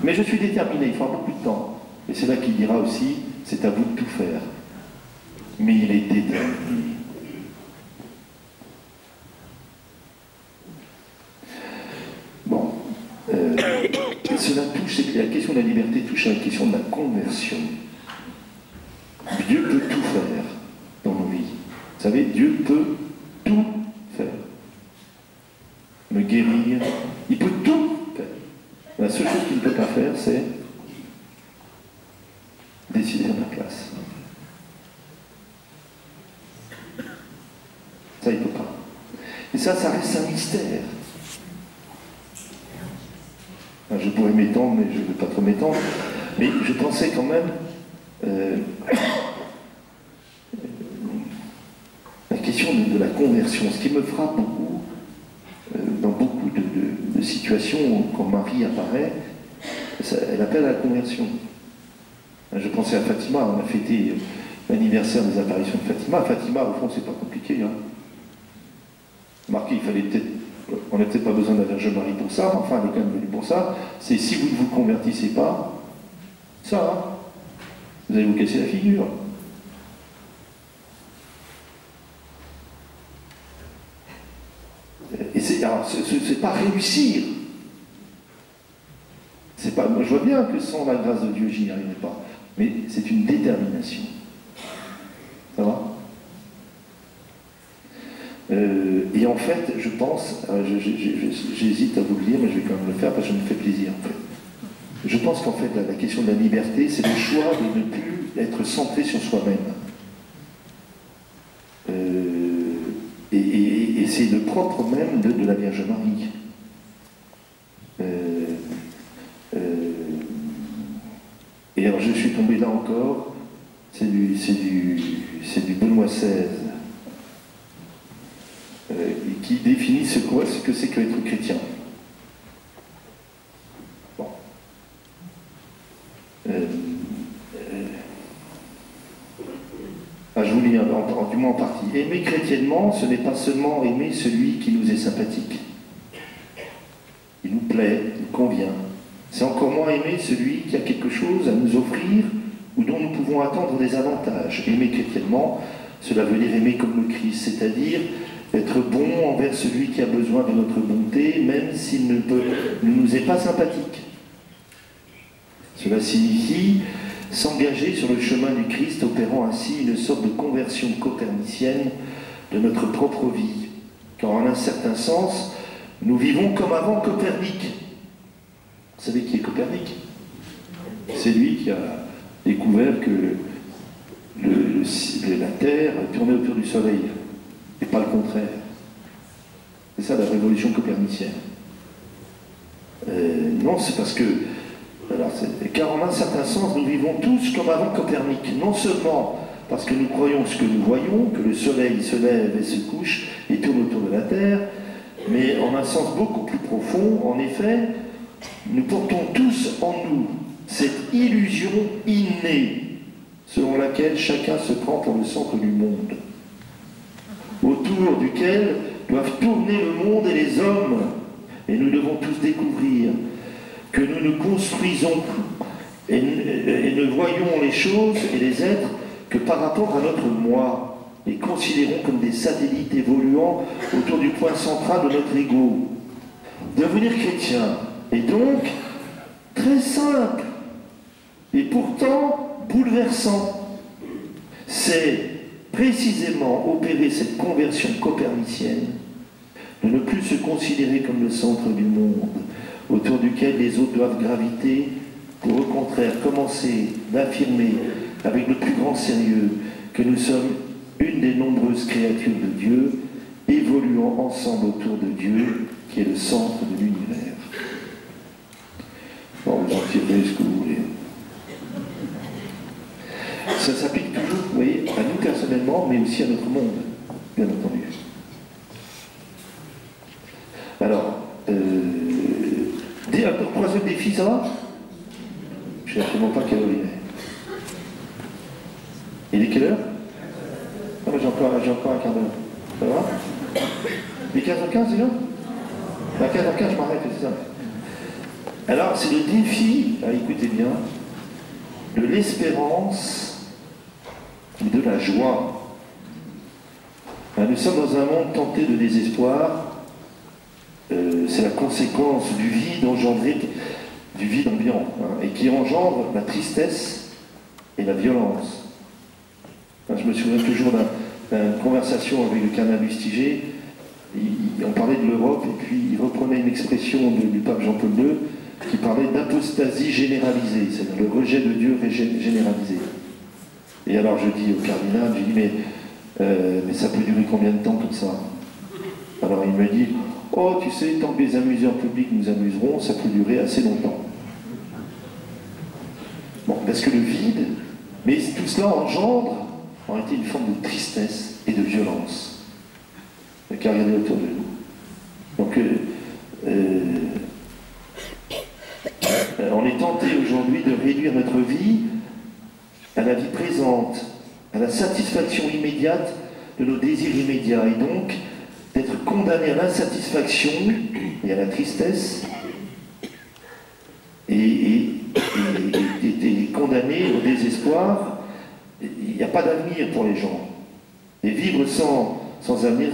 S1: Mais je suis déterminé, il faudra beaucoup de temps. Et c'est là qu'il dira aussi, c'est à vous de tout faire. Mais il est déterminé. Bon. Cela touche, c'est que la question de la liberté touche à la question de la conversion. Dieu peut tout faire dans nos vies. Vous savez, Dieu peut tout faire. Me guérir, il peut tout faire. La seule chose qu'il ne peut pas faire, c'est décider à ma place. Ça, il ne peut pas. Et ça reste un mystère. Enfin, je pourrais m'étendre, mais je ne veux pas trop m'étendre. Mais je pensais quand même la question de la conversion, ce qui me frappe beaucoup, dans beaucoup de situations, quand Marie apparaît, elle appelle à la conversion. Je pensais à Fatima, on a fêté l'anniversaire des apparitions de Fatima. Fatima, au fond, c'est pas compliqué. Hein. Marqué, on n'a peut-être pas besoin de la Vierge Marie pour ça, enfin, elle est quand même venue pour ça. C'est si vous ne vous convertissez pas, ça, hein, vous allez vous casser la figure. Et c'est pas réussir. C'est pas, moi, je vois bien que sans la grâce de Dieu, j'y arriverai pas. Mais c'est une détermination. Ça va? Et en fait, je pense, j'hésite à vous le dire, mais je vais quand même le faire parce que ça me fait plaisir. En fait. Je pense qu'en fait, la question de la liberté, c'est le choix de ne plus être centré sur soi-même. Et c'est le propre même de la Vierge Marie. Et alors, je suis tombé là encore, c'est du Benoît XVI. Qui définit ce que c'est qu'être chrétien. Bon. Je vous lis du moins en partie. Aimer chrétiennement, ce n'est pas seulement aimer celui qui nous est sympathique. Il nous plaît, il nous convient. C'est encore moins aimer celui qui a quelque chose à nous offrir ou dont nous pouvons attendre des avantages. Aimer chrétiennement, cela veut dire aimer comme le Christ, c'est-à-dire être bon envers celui qui a besoin de notre bonté, même s'il ne nous est pas sympathique. Cela signifie s'engager sur le chemin du Christ, opérant ainsi une sorte de conversion copernicienne de notre propre vie. Car en un certain sens, nous vivons comme avant Copernic. Vous savez qui est Copernic? C'est lui qui a découvert que la Terre tournait autour du Soleil, et pas le contraire. C'est ça la révolution copernicienne. Non, c'est parce que, car en un certain sens, nous vivons tous comme avant Copernic, non seulement parce que nous croyons ce que nous voyons, que le Soleil se lève et se couche et tourne autour de la Terre, mais en un sens beaucoup plus profond, en effet, nous portons tous en nous cette illusion innée, selon laquelle chacun se prend pour le centre du monde, autour duquel doivent tourner le monde et les hommes. Et nous devons tous découvrir que nous nous construisons et ne voyons les choses et les êtres que par rapport à notre moi, et considérons comme des satellites évoluant autour du point central de notre ego. Devenir chrétien est donc très simple et pourtant bouleversant. C'est précisément opérer cette conversion copernicienne de ne plus se considérer comme le centre du monde autour duquel les autres doivent graviter, pour au contraire commencer d'affirmer avec le plus grand sérieux que nous sommes une des nombreuses créatures de Dieu, évoluant ensemble autour de Dieu, qui est le centre de l'univers. Bon, vous en tirez ce que vous voulez. Ça s'applique toujours, vous voyez, à nous personnellement, mais aussi à notre monde, bien entendu. Alors, troisième défi, ça va? Je ne sais absolument pas quelle heure il est. Il est quelle heure? Ah, j'ai encore un quart d'heure. Ça va? Il est 15h15 déjà? À 15h15, je m'arrête, c'est ça. Alors, c'est le défi, écoutez bien, de l'espérance et de la joie. Nous sommes dans un monde tenté de désespoir. C'est la conséquence du vide engendré, du vide ambiant, et qui engendre la tristesse et la violence. Je me souviens toujours d'une conversation avec le cardinal Lustiger. On parlait de l'Europe et puis il reprenait une expression du pape Jean-Paul II qui parlait d'apostasie généralisée, c'est-à-dire le rejet de Dieu généralisé. Et alors je dis au cardinal, je dis mais ça peut durer combien de temps tout ça? Alors il me dit, oh tu sais, tant que les amuseurs publics nous amuseront, ça peut durer assez longtemps. Bon, parce que le vide, mais tout cela engendre en réalité une forme de tristesse et de violence. Car regardez autour de nous. Donc, on est tenté aujourd'hui de réduire notre vie à la vie présente, à la satisfaction immédiate de nos désirs immédiats, et donc d'être condamné à l'insatisfaction et à la tristesse, et condamné au désespoir. Il n'y a pas d'avenir pour les gens. Et vivre sans avenir,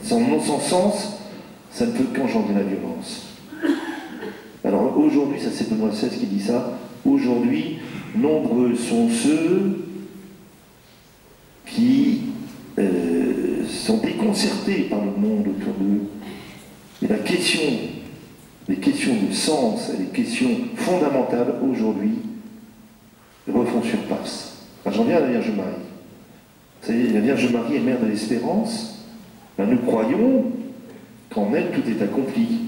S1: sans sens, ça ne peut qu'engendrer la violence. Alors aujourd'hui, ça c'est Benoît XVI qui dit ça, aujourd'hui, nombreux sont ceux qui sont déconcertés par le monde autour d'eux. Et les questions de sens et les questions fondamentales aujourd'hui refont surface. J'en viens à la Vierge Marie. Vous savez, la Vierge Marie est mère de l'espérance. Nous croyons qu'en elle tout est accompli.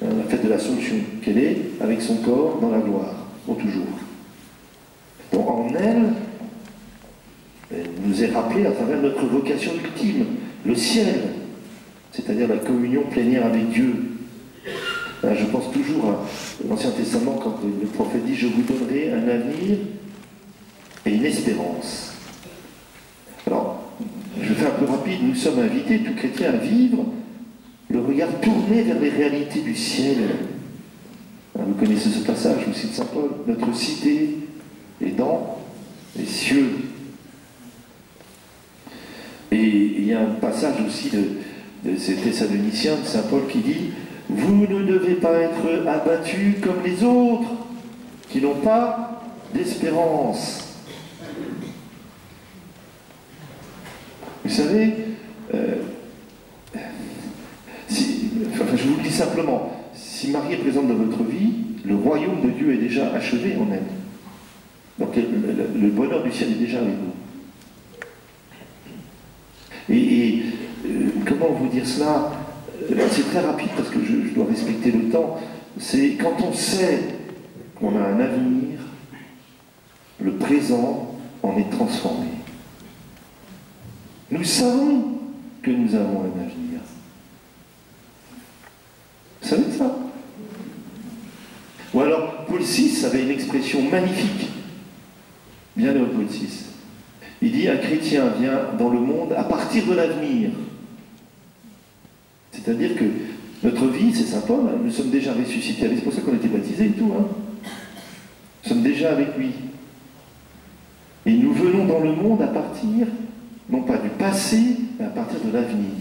S1: La fête de l'Assomption, qu'elle est avec son corps dans la gloire, pour toujours. Donc en elle nous est rappelé à travers notre vocation ultime, le ciel, c'est-à-dire la communion plénière avec Dieu. Je pense toujours à l'Ancien Testament quand le prophète dit « Je vous donnerai un avenir et une espérance ». Alors, je fais un peu rapide, nous sommes invités, tout chrétiens, à vivre le regard tourné vers les réalités du ciel. Vous connaissez ce passage aussi de Saint Paul, notre cité est dans les cieux. Et il y a un passage aussi de ces Thessaloniciens, de Saint Paul, qui dit « Vous ne devez pas être abattus comme les autres, qui n'ont pas d'espérance. » Vous savez, je vous le dis simplement, si Marie est présente dans votre vie, le royaume de Dieu est déjà achevé en elle. Donc le bonheur du ciel est déjà avec vous. Comment vous dire cela? C'est très rapide parce que je dois respecter le temps. C'est quand on sait qu'on a un avenir, le présent en est transformé. Nous savons que nous avons un avenir. Vous savez ça? Ou alors, Paul VI avait une expression magnifique. Bienheureux Paul VI. Il dit, un chrétien vient dans le monde à partir de l'avenir. C'est-à-dire que notre vie, c'est saint Paul, nous sommes déjà ressuscités. C'est pour ça qu'on a été baptisés et tout. Hein. Nous sommes déjà avec lui. Et nous venons dans le monde à partir, non pas du passé, mais à partir de l'avenir.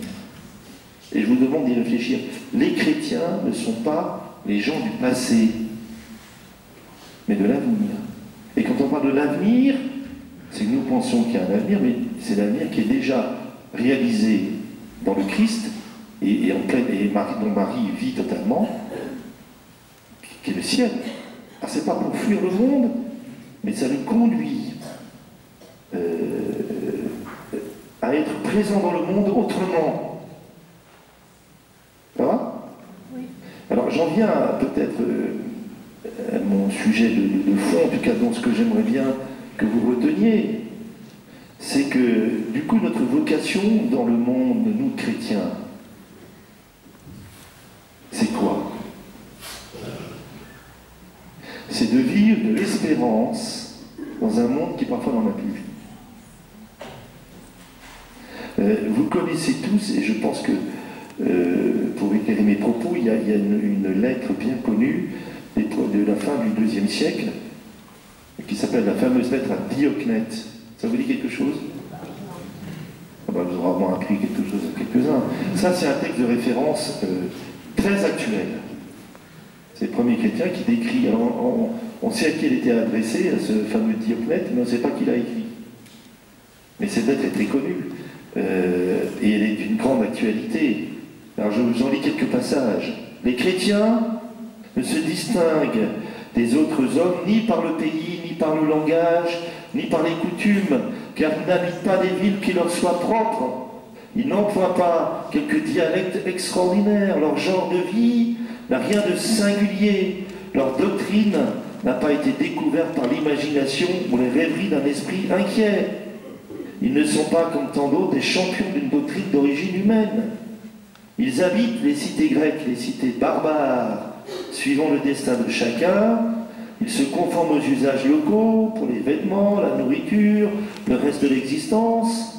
S1: Et je vous demande d'y réfléchir. Les chrétiens ne sont pas les gens du passé, mais de l'avenir. Et quand on parle de l'avenir, c'est que nous pensons qu'il y a un avenir, mais c'est l'avenir qui est déjà réalisé dans le Christ, et dont Marie vit totalement, qui est le ciel. Alors c'est pas pour fuir le monde, mais ça nous conduit à être présent dans le monde autrement. Ça va? Oui. Alors j'en viens peut-être à mon sujet de fond, en tout cas dans ce que j'aimerais bien que vous reteniez, c'est que du coup notre vocation dans le monde, nous chrétiens, c'est quoi? C'est de vivre de l'espérance dans un monde qui parfois n'en a plus. Vous connaissez tous, et je pense que pour éclairer mes propos, il y a une lettre bien connue de la fin du IIe siècle, qui s'appelle la fameuse lettre à Diocnète. Ça vous dit quelque chose? Ah ben, vous aurez vraiment appris quelque chose à quelques-uns. Ça, c'est un texte de référence très actuel. C'est le premier chrétien qui décrit. Alors, on sait à qui elle était adressée, à ce fameux Diocnète, mais on ne sait pas qui l'a écrit. Mais cette lettre est très connue. Et elle est d'une grande actualité. Alors je vous en lis quelques passages. Les chrétiens ne se distinguent des autres hommes ni par le pays, ni par le langage, ni par les coutumes, car ils n'habitent pas des villes qui leur soient propres. Ils n'emploient pas quelques dialectes extraordinaires. Leur genre de vie n'a rien de singulier. Leur doctrine n'a pas été découverte par l'imagination ou les rêveries d'un esprit inquiet. Ils ne sont pas, comme tant d'autres, des champions d'une doctrine d'origine humaine. Ils habitent les cités grecques, les cités barbares, suivant le destin de chacun. Ils se conforment aux usages locaux, pour les vêtements, la nourriture, le reste de l'existence,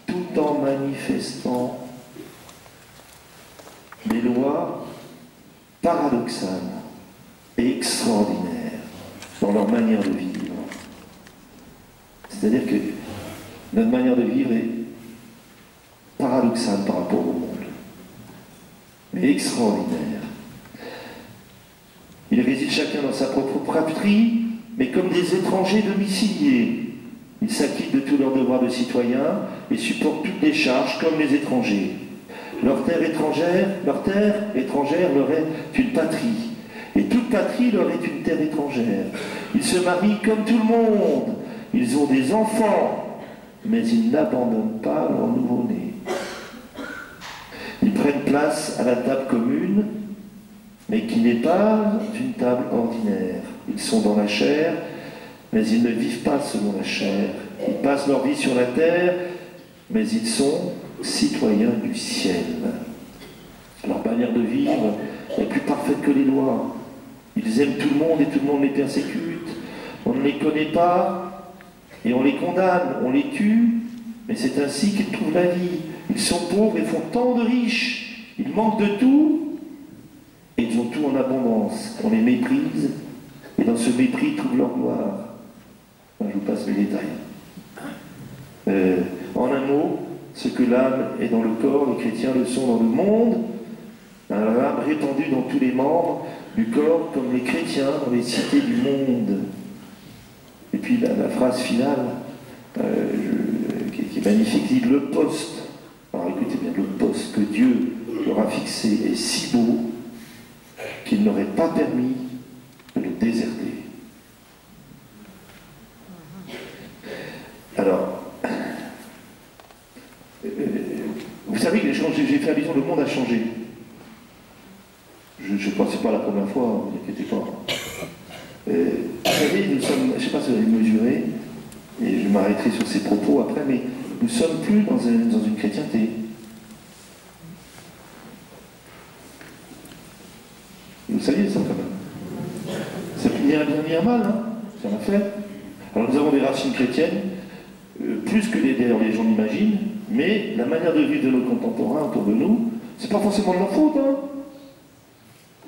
S1: tout en manifestant des lois paradoxales et extraordinaires dans leur manière de vivre. C'est-à-dire que notre manière de vivre est paradoxale par rapport au monde, mais extraordinaire. Ils résident chacun dans sa propre patrie, mais comme des étrangers domiciliés. Ils s'acquittent de tous leurs devoirs de citoyens et supportent toutes les charges comme les étrangers. Leur terre étrangère leur est une patrie, et toute patrie leur est une terre étrangère. Ils se marient comme tout le monde, ils ont des enfants, mais ils n'abandonnent pas leur nouveau-né. Ils prennent place à la table commune, mais qui n'est pas une table ordinaire. Ils sont dans la chair, mais ils ne vivent pas selon la chair. Ils passent leur vie sur la terre, mais ils sont citoyens du ciel. Leur manière de vivre est plus parfaite que les lois. Ils aiment tout le monde et tout le monde les persécute. On ne les connaît pas, et on les condamne, on les tue, mais c'est ainsi qu'ils trouvent la vie. Ils sont pauvres et font tant de riches. Ils manquent de tout, et ils ont tout en abondance. On les méprise, et dans ce mépris, ils trouvent leur gloire. Enfin, je vous passe les détails. En un mot, ce que l'âme est dans le corps, les chrétiens le sont dans le monde, l'âme répandue dans tous les membres du corps, comme les chrétiens dans les cités du monde. Et puis la phrase finale, qui est magnifique, dit le poste. Alors écoutez bien, le poste que Dieu leur a fixé est si beau qu'il n'aurait pas permis de le déserter. Alors, vous savez que quand j'ai fait allusion, le monde a changé. Je ne pensais pas la première fois, ne vous inquiétez pas. Vous savez, nous sommes, je ne sais pas si vous avez mesuré, et je m'arrêterai sur ces propos après, mais nous ne sommes plus dans une chrétienté. Vous saviez ça quand même. Ça ni un bien ni un mal, hein. C'est un fait. Alors nous avons des racines chrétiennes, plus que d'ailleurs les gens l'imaginent, mais la manière de vivre de nos contemporains autour de nous, c'est pas forcément de leur faute, hein.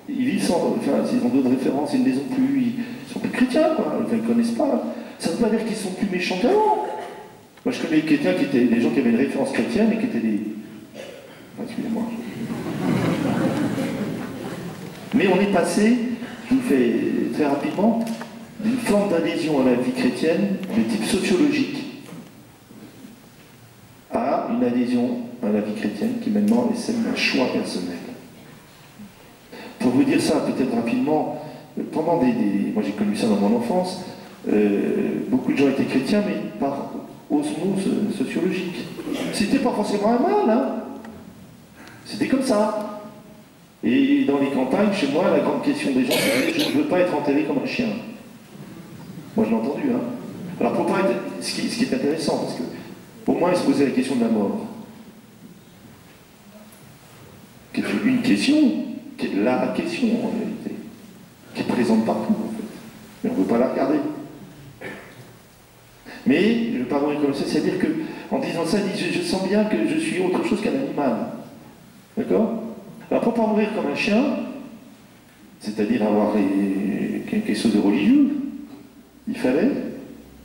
S1: Ils vivent sans, enfin, s'ils ont d'autres références, ils ne les ont plus, ils sont plus chrétiens, quoi. Enfin, ils ne connaissent pas. Ça ne veut pas dire qu'ils sont plus méchants qu'avant. Moi, je connais des chrétiens qui étaient des gens qui avaient une référence chrétienne et qui étaient des... Enfin, excusez-moi. Mais on est passé, je vous fais très rapidement, d'une forme d'adhésion à la vie chrétienne de type sociologique à une adhésion à la vie chrétienne qui maintenant est celle d'un choix personnel. Pour vous dire ça peut-être rapidement, pendant moi j'ai connu ça dans mon enfance, beaucoup de gens étaient chrétiens, mais par osmose sociologique. C'était pas forcément un mal, hein. C'était comme ça. Et dans les campagnes, chez moi, la grande question des gens, c'est je ne veux pas être enterré comme un chien. Moi je l'ai entendu, hein. Alors pour pas être... ce qui est intéressant, parce que au moins il se posait la question de la mort. Qui est une question, qui est la question en réalité, qui est présente partout en fait. Mais on ne veut pas la regarder. Mais je parle comme ça, c'est-à-dire qu'en disant ça, je sens bien que je suis autre chose qu'un animal. D'accord? Alors pour ne pas mourir comme un chien, c'est-à-dire avoir quelque chose de religieux, il fallait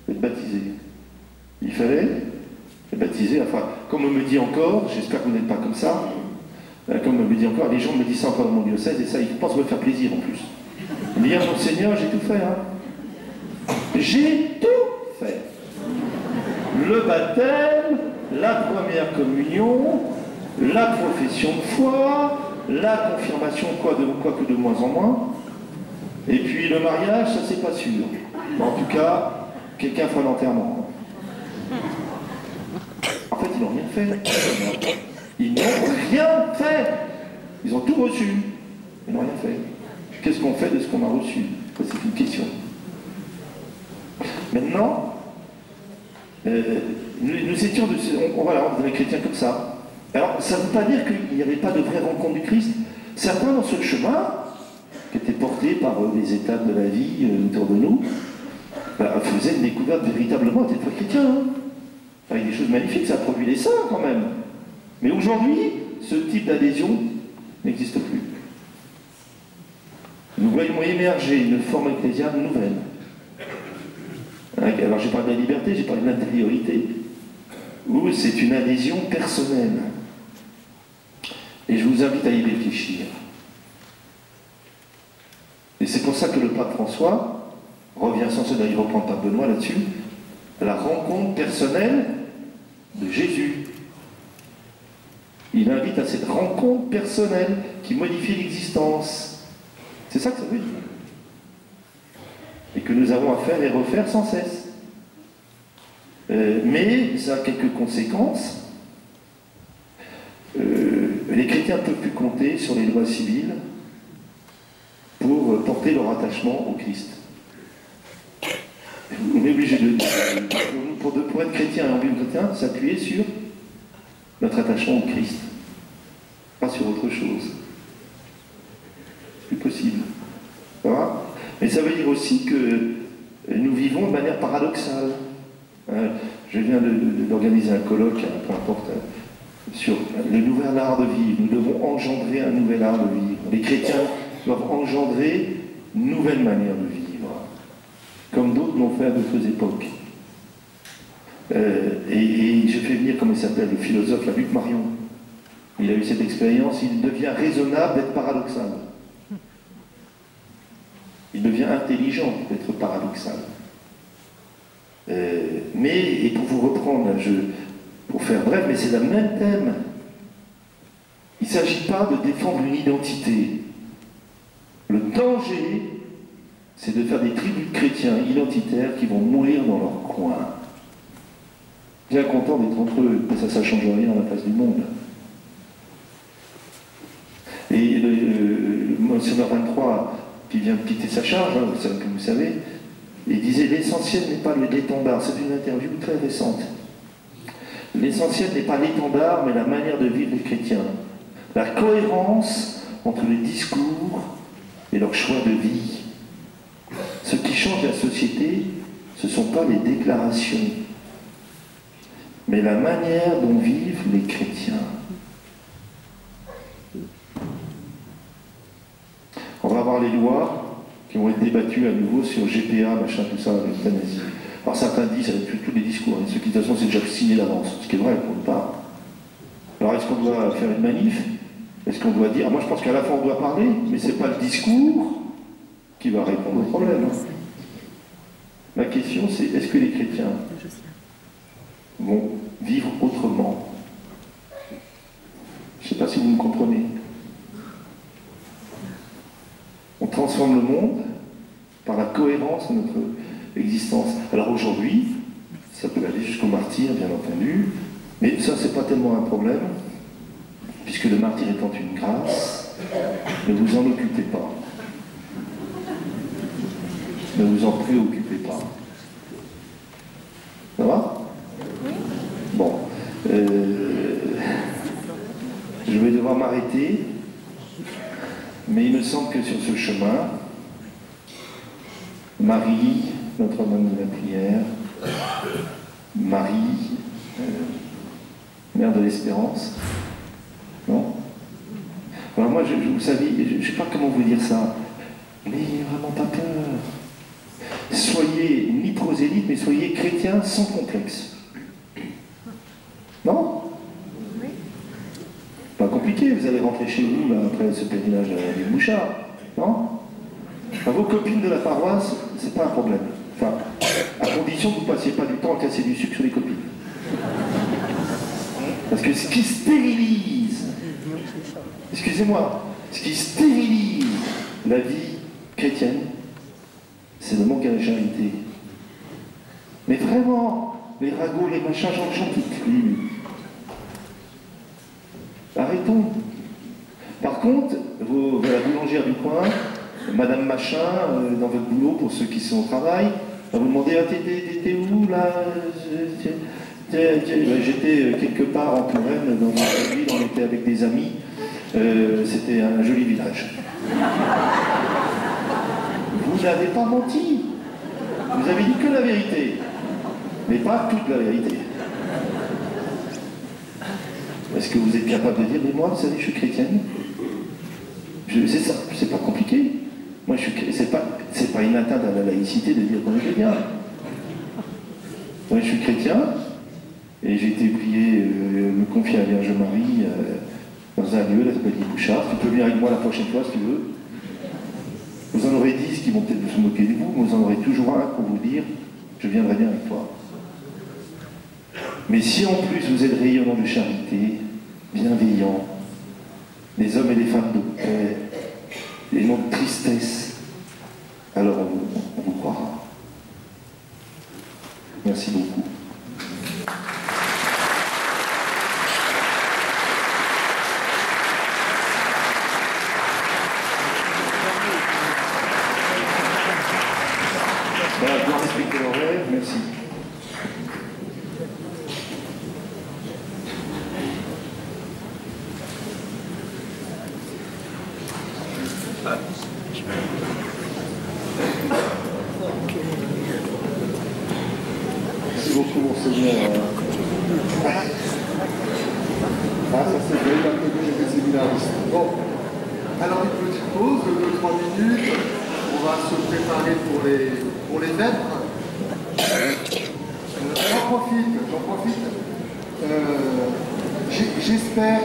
S1: être baptisé. Il fallait être baptisé, enfin, comme on me dit encore, j'espère que vous n'êtes pas comme ça, comme on me dit encore, les gens me disent ça encore dans mon diocèse, et ça, ils pensent me faire plaisir en plus. Ils me disent, ah, Monseigneur, j'ai tout fait, hein. J'ai tout fait. Le baptême, la première communion, la profession de foi, la confirmation, quoique de moins en moins, et puis le mariage, ça c'est pas sûr. Mais en tout cas, quelqu'un fera l'enterrement. En fait, ils n'ont rien fait. Ils n'ont rien fait. Ils ont tout reçu. Ils n'ont rien fait. Qu'est-ce qu'on fait de ce qu'on a reçu? C'est une question. Maintenant, nous étions on est chrétiens comme ça. Alors, ça ne veut pas dire qu'il n'y avait pas de vraie rencontre du Christ. Certains dans ce chemin, qui étaient portés par les étapes de la vie autour de nous, faisaient une découverte véritablement d'être chrétien. Hein. Avec des choses magnifiques, ça a produit des saints quand même. Mais aujourd'hui, ce type d'adhésion n'existe plus. Nous voyons émerger une forme ecclésiale nouvelle. Alors j'ai parlé de la liberté, j'ai parlé de l'intériorité, où c'est une adhésion personnelle. Et je vous invite à y réfléchir. Et c'est pour ça que le pape François revient sans cesse, il reprend le pape Benoît là-dessus, à la rencontre personnelle de Jésus. Il invite à cette rencontre personnelle qui modifie l'existence. C'est ça que ça veut dire. Et que nous avons à faire et refaire sans cesse. Mais ça a quelques conséquences. Les chrétiens ne peuvent plus compter sur les lois civiles pour porter leur attachement au Christ. On est obligé pour être chrétien et en vivre chrétien, s'appuyer sur notre attachement au Christ, pas sur autre chose. C'est plus possible. Ça va? Mais ça veut dire aussi que nous vivons de manière paradoxale. Je viens d'organiser un colloque, peu importe, sur le nouvel art de vivre. Nous devons engendrer un nouvel art de vivre. Les chrétiens doivent engendrer une nouvelle manière de vivre, comme d'autres l'ont fait à d'autres époques. Et je fais venir, comment il s'appelle, le philosophe, la Luc Marion. Il a eu cette expérience, il devient raisonnable d'être paradoxal. Il devient intelligent d'être paradoxal. Et pour vous reprendre, pour faire bref, mais c'est le même thème. Il ne s'agit pas de défendre une identité. Le danger, c'est de faire des tribus de chrétiens identitaires qui vont mourir dans leur coin. bien contents d'être entre eux, mais ça ne change rien à la face du monde. Et le Monseigneur 23, qui vient de quitter sa charge, hein, comme vous savez, il disait « L'essentiel n'est pas l'étendard ». C'est une interview très récente. L'essentiel n'est pas l'étendard, mais la manière de vivre des chrétiens. La cohérence entre les discours et leur choix de vie. Ce qui change la société, ce ne sont pas les déclarations, mais la manière dont vivent les chrétiens. On va avoir les lois qui vont être débattues à nouveau sur GPA, machin, tout ça, l'euthanasie. Alors certains disent, ça va être tous les discours, et ceux qui de toute façon c'est déjà signé d'avance, ce qui est vrai pour une part. Alors est-ce qu'on doit faire une manif? Est-ce qu'on doit dire? Moi je pense qu'à la fin on doit parler, mais c'est pas le discours qui va répondre au problème. La question c'est, est-ce que les chrétiens vont vivre autrement? Je ne sais pas si vous me comprenez. On transforme le monde par la cohérence de notre existence. Alors aujourd'hui, ça peut aller jusqu'au martyr, bien entendu, mais ça, c'est pas tellement un problème, puisque le martyr étant une grâce, ne vous en occupez pas. Ne vous en préoccupez pas. Ça va? Bon. Je vais devoir m'arrêter, mais il me semble que sur ce chemin, Marie, Notre-Dame de la Prière, Marie, Mère de l'Espérance, non? Alors moi, vous savez, je ne sais pas comment vous dire ça, mais vraiment pas peur. Soyez ni prosélyte, mais soyez chrétien sans complexe. Non? Pas compliqué, vous allez rentrer chez vous là, après ce pèlerinage des Bouchards, non? Enfin, vos copines de la paroisse, c'est pas un problème. Enfin, à condition que vous ne passiez pas du temps à casser du sucre sur les copines. Parce que ce qui stérilise, excusez-moi, ce qui stérilise la vie chrétienne, c'est le manque à la charité. Mais vraiment, les ragots, les machins, j'en peux plus. Arrêtons. Par contre, la boulangère du coin, Madame Machin, dans votre boulot, pour ceux qui sont au travail, va vous demander, ah, t'étais où là? J'étais quelque part en Touraine, dans une ville, on était avec des amis, c'était un joli village. Vous n'avez pas menti. Vous avez dit que la vérité, mais pas toute la vérité. Est-ce que vous êtes capable de dire, mais moi, vous savez, je suis chrétienne? C'est ça, c'est pas compliqué. Moi, c'est pas une atteinte à la laïcité de dire qu'on est chrétien. Moi, je suis chrétien, et j'ai été prié, me confier à la Vierge Marie dans un lieu, la Chapelle des Bouchards. Tu peux venir avec moi la prochaine fois, si tu veux. Vous en aurez 10 qui vont peut-être se moquer de vous, mais vous en aurez toujours un pour vous dire, je viendrai bien avec toi. Mais si en plus vous êtes rayonnant de charité, bienveillant, les hommes et les femmes de paix, les gens de tristesse, alors on vous croira. Merci beaucoup. Voilà, bien respecter l'horaire, merci. Merci beaucoup, monseigneur.
S2: Ah, ça c'est vrai, la que j'étais séminariste. Bon, alors une petite pause de 3 minutes. On va se préparer pour les vêpres. J'en profite. J'espère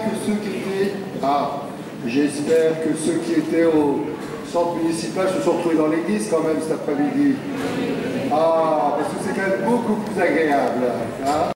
S2: que ceux qui étaient au centre municipal se sont retrouvés dans l'église quand même cet après-midi. Ah, parce que c'est quand même beaucoup plus agréable. Hein.